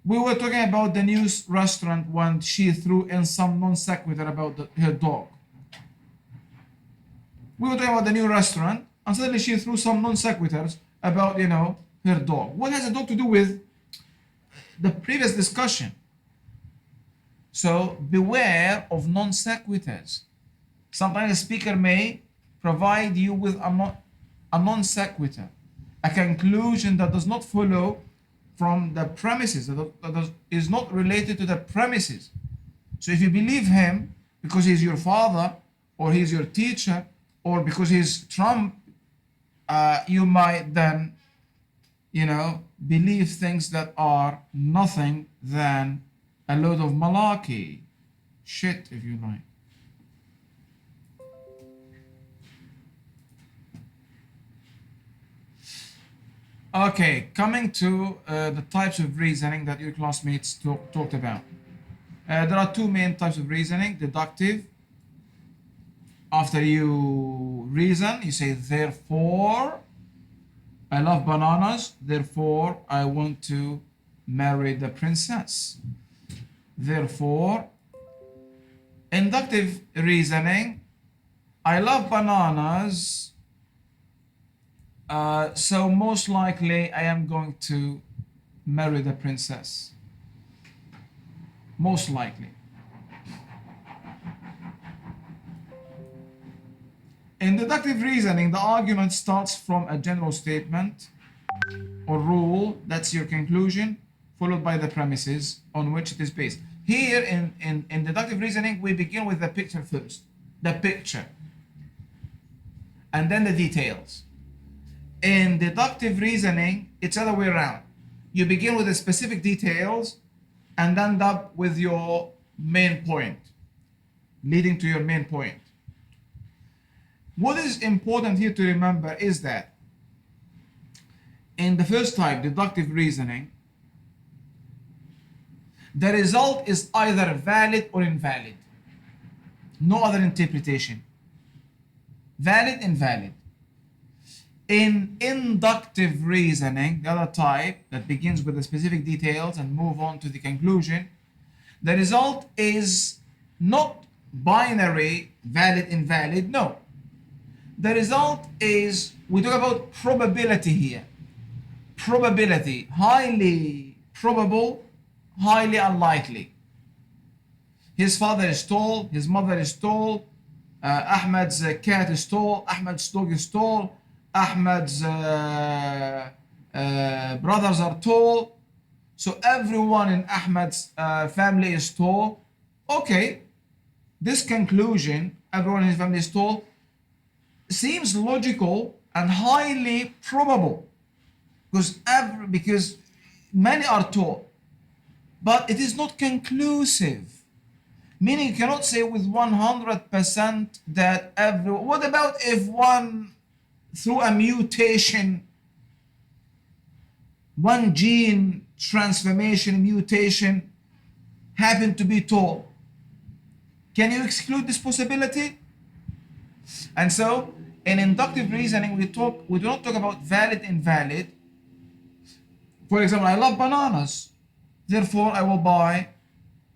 We were talking about the new restaurant when she threw in some non sequitur about her dog. We were talking about the new restaurant, and suddenly she threw some non sequiturs about, her dog. What has a dog to do with the previous discussion? So beware of non sequiturs. Sometimes a speaker may provide you with a non sequitur, a conclusion that does not follow from the premises, that is not related to the premises. So if you believe him because he's your father or he's your teacher or because he's Trump, you might then, believe things that are nothing than a load of malarkey. Shit, if you like. Okay, coming to the types of reasoning that your classmates talked about. There are two main types of reasoning: deductive. After you reason, you say, therefore, I love bananas, therefore, I want to marry the princess. Therefore, inductive reasoning, I love bananas, so most likely I am going to marry the princess. Most likely. In deductive reasoning, the argument starts from a general statement or rule, that's your conclusion, followed by the premises on which it is based. Here in deductive reasoning, we begin with the picture first. The picture. And then the details. In deductive reasoning, it's the other way around. You begin with the specific details and end up with your main point, leading to your main point. What is important here to remember is that in the first type, deductive reasoning, the result is either valid or invalid. No other interpretation. Valid, invalid. In inductive reasoning, the other type that begins with the specific details and move on to the conclusion, the result is not binary, valid, invalid, no. The result is, we talk about probability here. Probability, highly probable, highly unlikely. His father is tall, his mother is tall, Ahmed's cat is tall, Ahmed's dog is tall, Ahmed's brothers are tall, so everyone in Ahmed's family is tall. Okay, this conclusion, everyone in his family is tall, seems logical and highly probable because many are tall, but it is not conclusive. Meaning you cannot say with 100% that everyone. What about if one, through a mutation, one gene transformation, mutation, happened to be tall? Can you exclude this possibility? And so, in inductive reasoning, we do not talk about valid, invalid. For example, I love bananas, therefore I will buy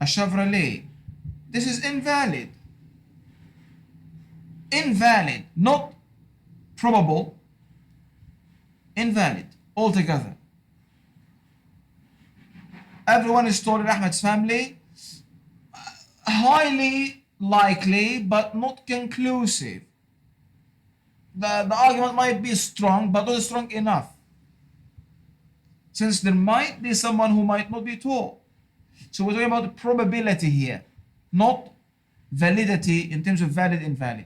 a Chevrolet. This is invalid. Invalid, not probable. Invalid altogether. Everyone is tall in Ahmed's family. highly likely but not conclusive. The argument might be strong but not strong enough, since there might be someone who might not be tall. So we're talking about probability here, not validity in terms of valid invalid.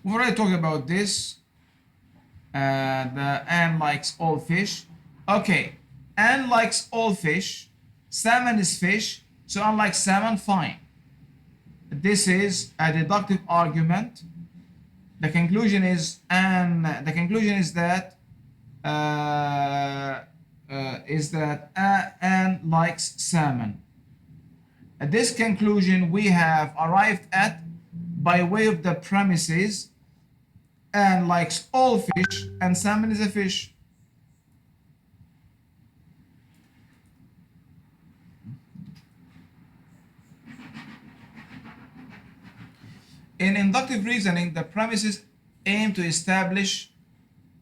We've already talked about this. The Anne likes all fish. Okay, Anne likes all fish. Salmon is fish, so Anne likes salmon, fine. This is a deductive argument. The conclusion is that Anne likes salmon. This conclusion we have arrived at by way of the premises: Anne likes all fish and salmon is a fish. In inductive reasoning, the premises aim to establish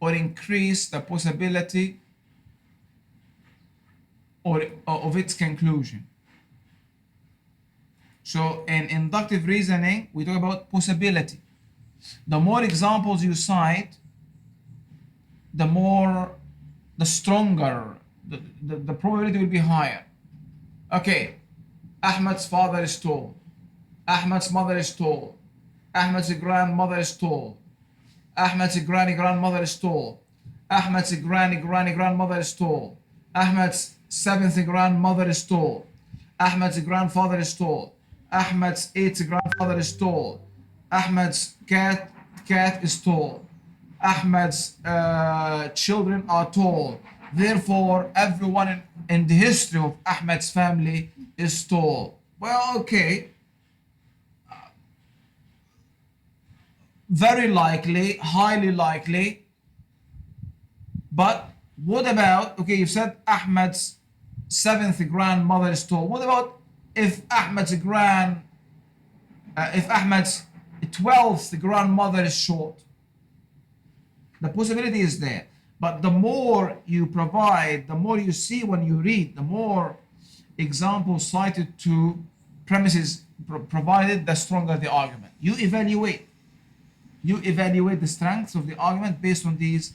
or increase the possibility of its conclusion. So in inductive reasoning, we talk about possibility. The more examples you cite, the stronger, the probability will be higher. Okay, Ahmed's father is tall. Ahmed's mother is tall. Ahmed's grandmother is tall. Ahmed's grandmother is tall. Ahmed's grandmother is tall. Ahmed's seventh grandmother is tall. Ahmed's grandfather is tall. Ahmed's eighth grandfather is tall. Ahmed's cat is tall. Ahmed's children are tall. Therefore, everyone in the history of Ahmed's family is tall. Well, okay. Very likely, highly likely. But what about, okay, you've said Ahmed's seventh grandmother is tall. What about if Ahmed's 12th grandmother is short? The possibility is there. But the more you provide, the more you see when you read, the more examples cited to premises provided, the stronger the argument. You evaluate the strengths of the argument based on these.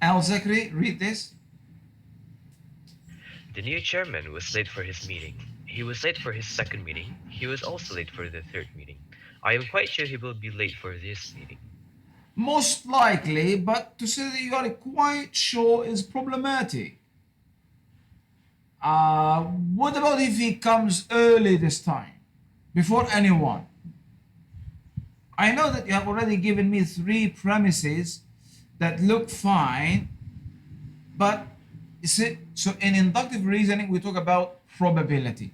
Al-Zakri, read this. The new chairman was late for his meeting. He was late for his second meeting. He was also late for the third meeting. I am quite sure he will be late for this meeting. Most likely, but to say that you are quite sure is problematic. What about if he comes early this time, before anyone? I know that you have already given me 3 premises that look fine, but you see, so in inductive reasoning we talk about probability,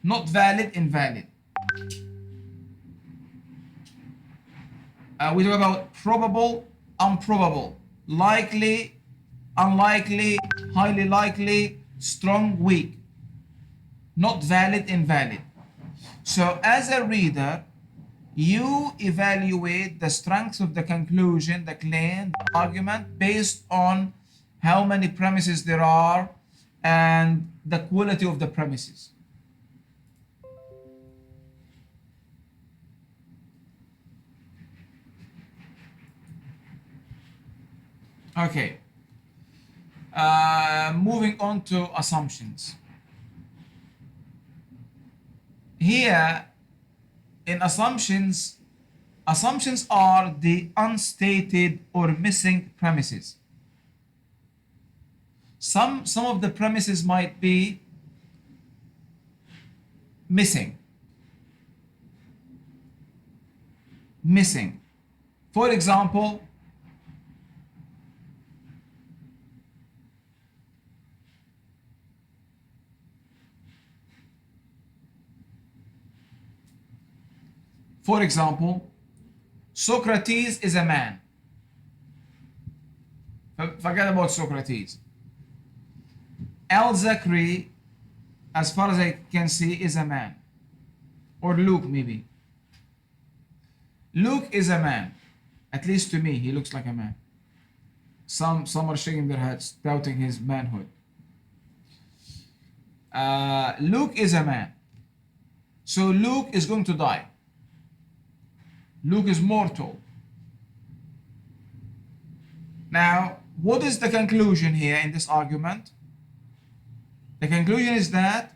not valid, invalid. We talk about probable, improbable, likely, unlikely, highly likely, strong, weak, not valid, invalid. So as a reader, you evaluate the strength of the conclusion, the claim, the argument based on how many premises there are and the quality of the premises. Okay. Moving on to assumptions. Here, in assumptions are the unstated or missing premises. Some of the premises might be missing. For example, Socrates is a man. Forget about Socrates. Al-Zakri, as far as I can see, is a man. Or Luke, maybe. Luke is a man. At least to me, he looks like a man. Some are shaking their heads, doubting his manhood. Luke is a man. So Luke is going to die. Luke is mortal. Now, what is the conclusion here in this argument? The conclusion is that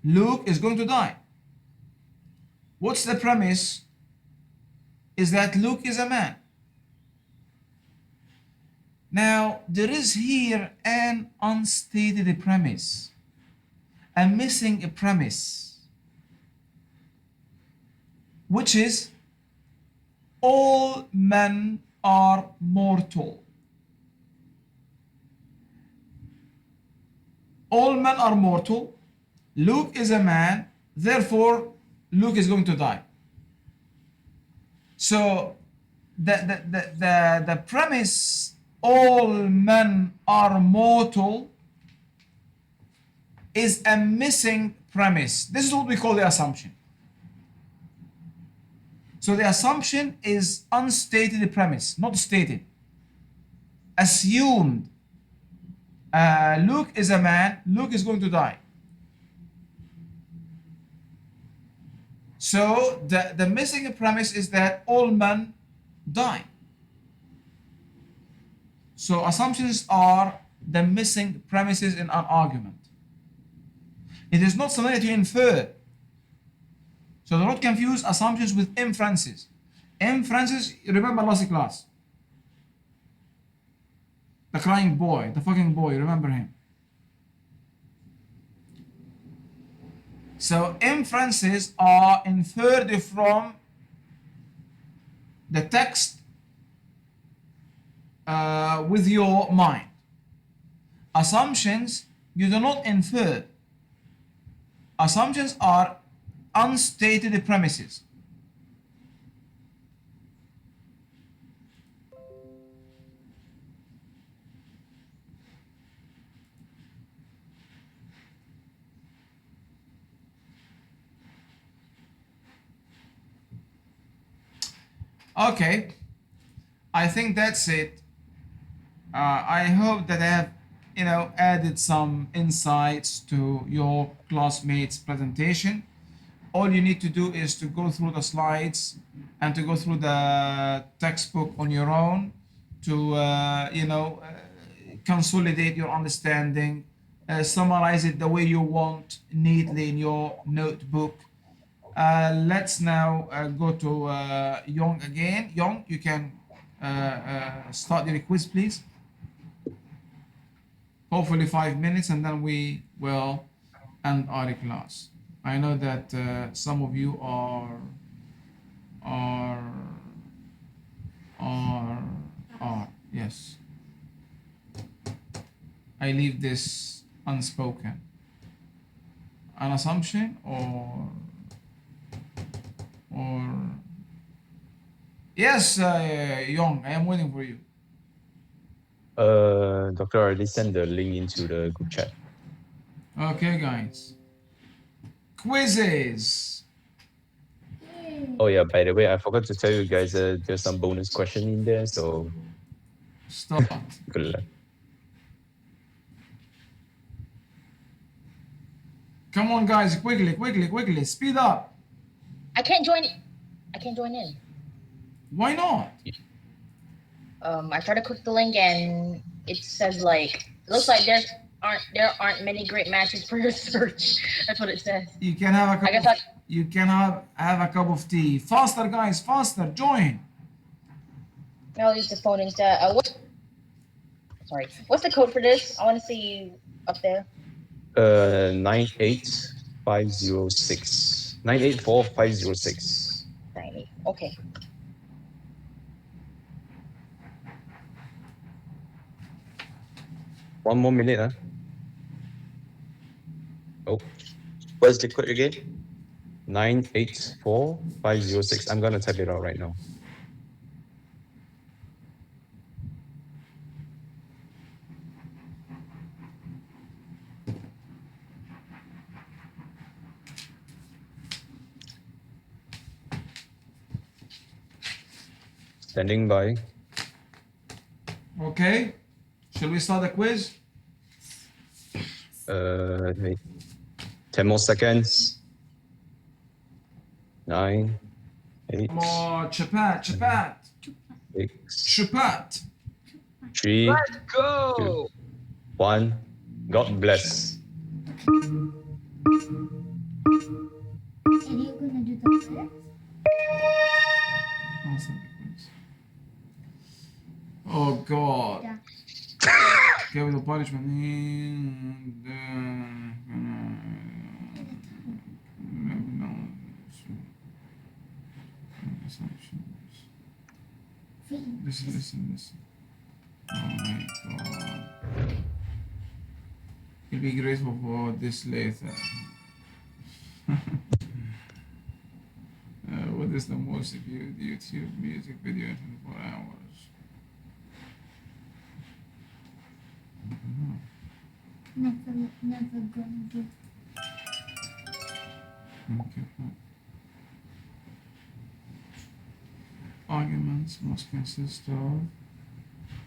Luke is going to die. What's the premise? Is that Luke is a man. Now, there is here an unstated premise, a missing premise, which is all men are mortal. All men are mortal. Luke is a man, therefore Luke is going to die. So the premise, all men are mortal, is a missing premise. This is what we call the assumption. So the assumption is unstated premise, not stated. Assumed. Luke is a man, Luke is going to die. So the missing premise is that all men die. So assumptions are the missing premises in an argument. It is not something that you infer. So do not confuse assumptions with inferences. Inferences, remember last class. The crying boy, the fucking boy, remember him. So inferences are inferred from the text with your mind. Assumptions, you do not infer. Assumptions are unstated premises. Okay, I think that's it. I hope that I have, added some insights to your classmates' presentation. All you need to do is to go through the slides and to go through the textbook on your own to, consolidate your understanding, summarize it the way you want neatly in your notebook. Let's now go to Young again. Young, you can start your quiz, please. Hopefully 5 minutes, and then we will end our class. I know that some of you are yes. I leave this unspoken. An assumption or yes, Young, I am waiting for you. Doctor already sent the link into the group chat. Okay, guys. Quizzes. Oh yeah, by the way, I forgot to tell you guys there's some bonus question in there, so Start. good luck. Come on, guys, quickly, speed up. I can't join it. I can't join in. Why not? I tried to click the link and it says like it looks like there aren't many great matches for your search. That's what it says. You can have a cup. I guess You can have a cup of tea. Faster, guys, faster. Join. I'll use the phone instead. What's the code for this? I want to see you up there. 98506. 984506. 98. Okay. One more minute, huh? Oh, What's the code again? 984506. I'm gonna type it out right now. Standing by. Okay. Shall we start the quiz? Wait. 10 more seconds. 9, 8, Come on, Chapat. 6, Chapat. 3, Let's go. 2, 1. God bless. And you're gonna do the quiz? I'll start the quiz. Oh God. Yeah. Okay, with the punishment. Listen. Oh my God. You'll be grateful for this later. What is the most viewed YouTube music video in 24 hours? Never gonna do. Okay. Arguments must consist of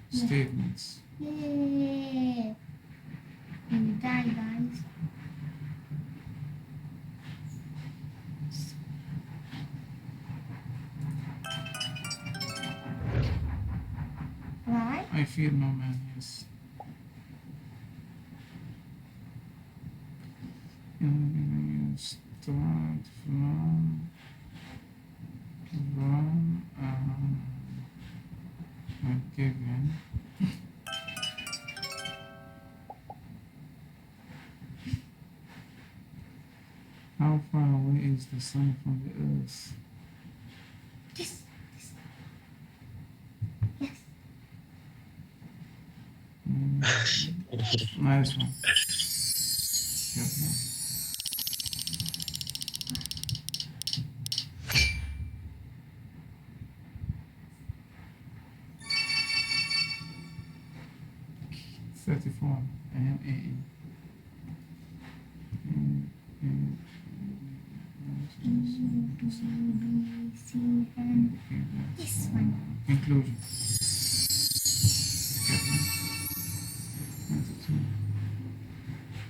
statements. Yay! And you die, guys. Right? I feel no man, yes. You start from a given how far away is the sun from the earth? This. Yes. Nice one. Good one. AM. This one. Inclusion.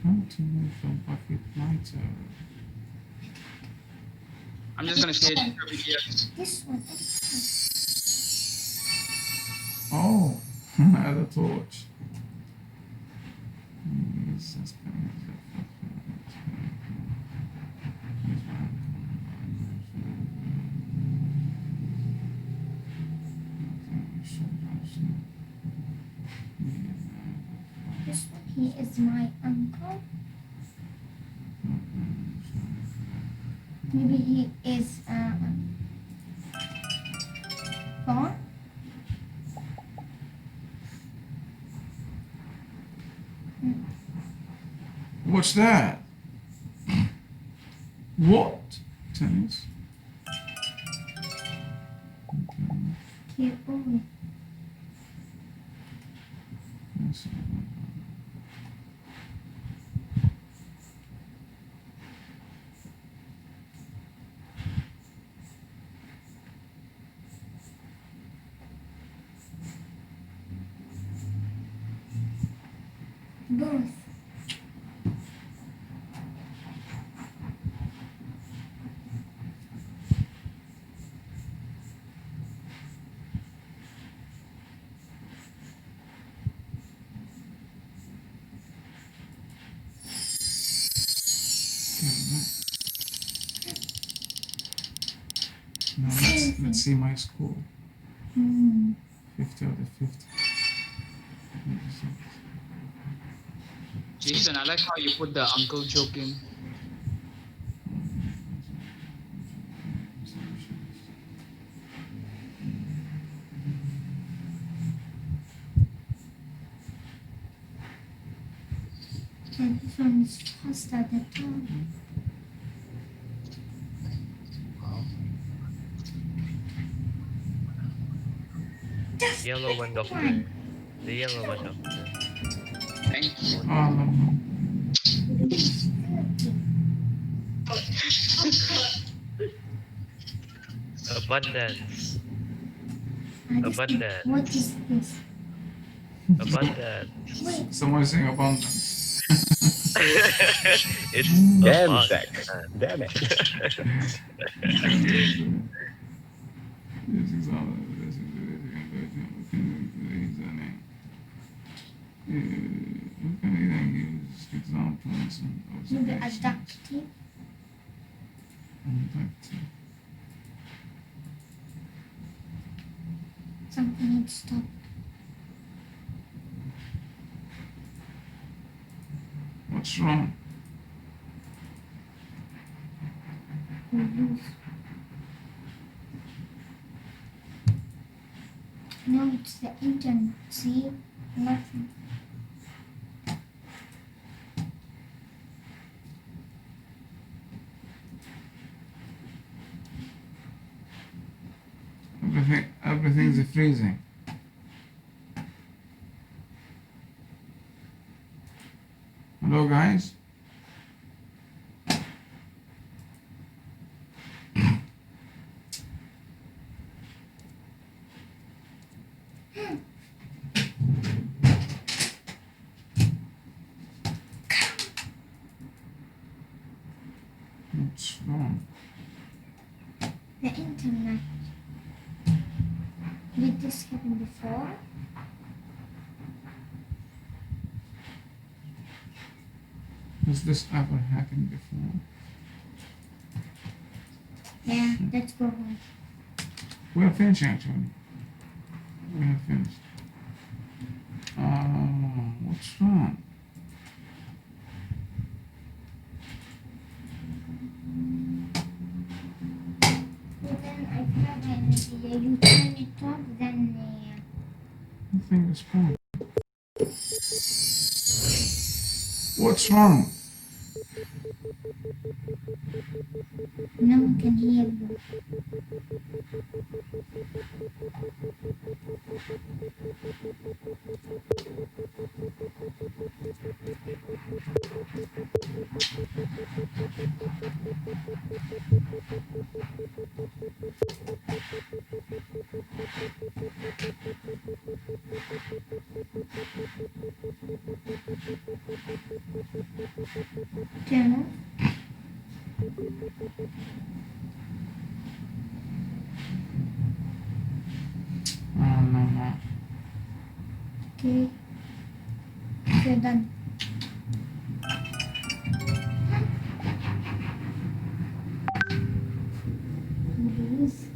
How to move from bucket lighter. I'm just gonna say it. This one. Oh, the torch. This one. He is my uncle. Maybe he is gone. What's that? What? Tennis? Okay, oh. Yes. Both. Now let's see my score. 50 out of 50. Jason, I like how you put the uncle joke in. And this one is faster at the top. Yellow one, doctor. The yellow one, doctor. Thank you. Abundance. Abundant. What is this? Abundant. Wait, Someone saying abundance. It's Damn, abundant. Zach. Damn it. Examples and maybe observations. adaptive. Something had stopped. What's wrong? No, it's the internet. See? Nothing. Everything's freezing. Hello, guys. What's wrong? The internet. Did this happen before? Has this ever happened before? Yeah, let's go home. We are finished, actually. We have finished. What's wrong? Then I have an idea. You turn it off, then Nothing is wrong. What's wrong? no one can hear you. Turn off. Oh, no. Okay. Okay, done. Please.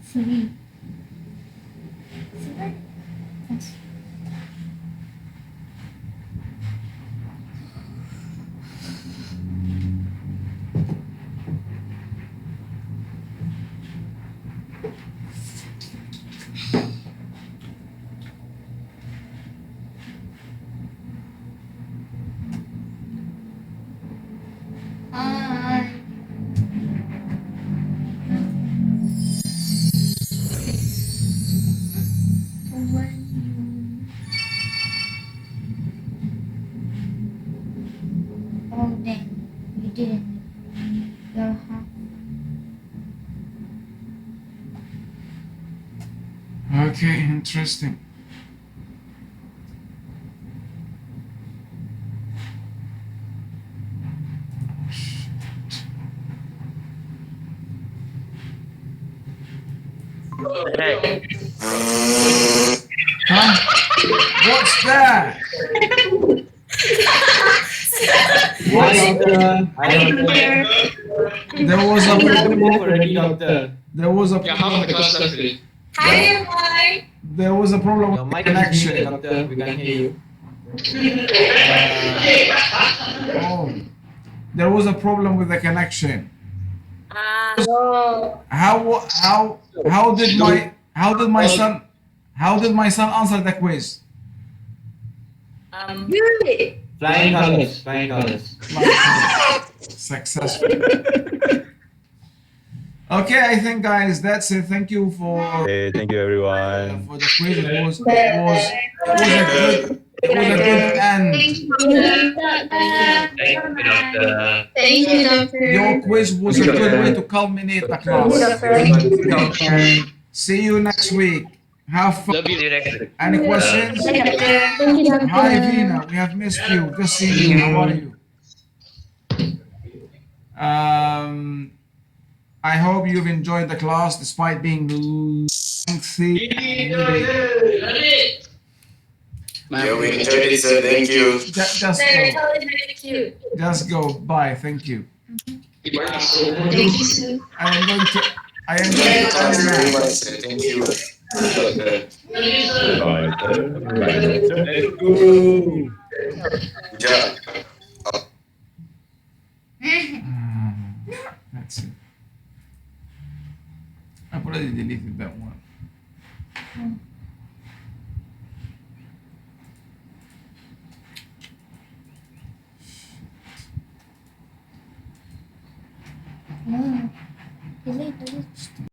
Three. Seven. Yes. Hi. So when you oh then you didn't. You're half. Okay, interesting. Hey. Huh? What's that? Hi, doctor. Hi, doctor. There was a Already, doctor. there was a Yeah, half of the class left already. there was a problem Your with mic the is connection. muted, doctor. We can't hear you. Oh, there was a problem with the connection. No. How did my son answer the quiz? Good. Flying colors. Flying colors. Successful. Okay, I think guys, that's it. Thank you for Okay, thank you everyone. for the quiz. It was a good end. Thank you, Doctor. Thank you, Doctor. Thank you, Doctor. Your quiz was a good way to culminate the class. See you next week. Have fun. Love you. See you next week. Any questions? Bye, Doctor. Thank you, Doctor. Hi Vina, we have missed you. Just seen you. How are you? I hope you've enjoyed the class despite being lengthy. Yeah, we enjoyed it, sir. Thank you. Just Very go. very cute. Just go. Bye. Thank you. Thank you, sir. I am going to end now. Thank you. Doctor. Bye. Good job. That's it. I've already deleted that one. Delete.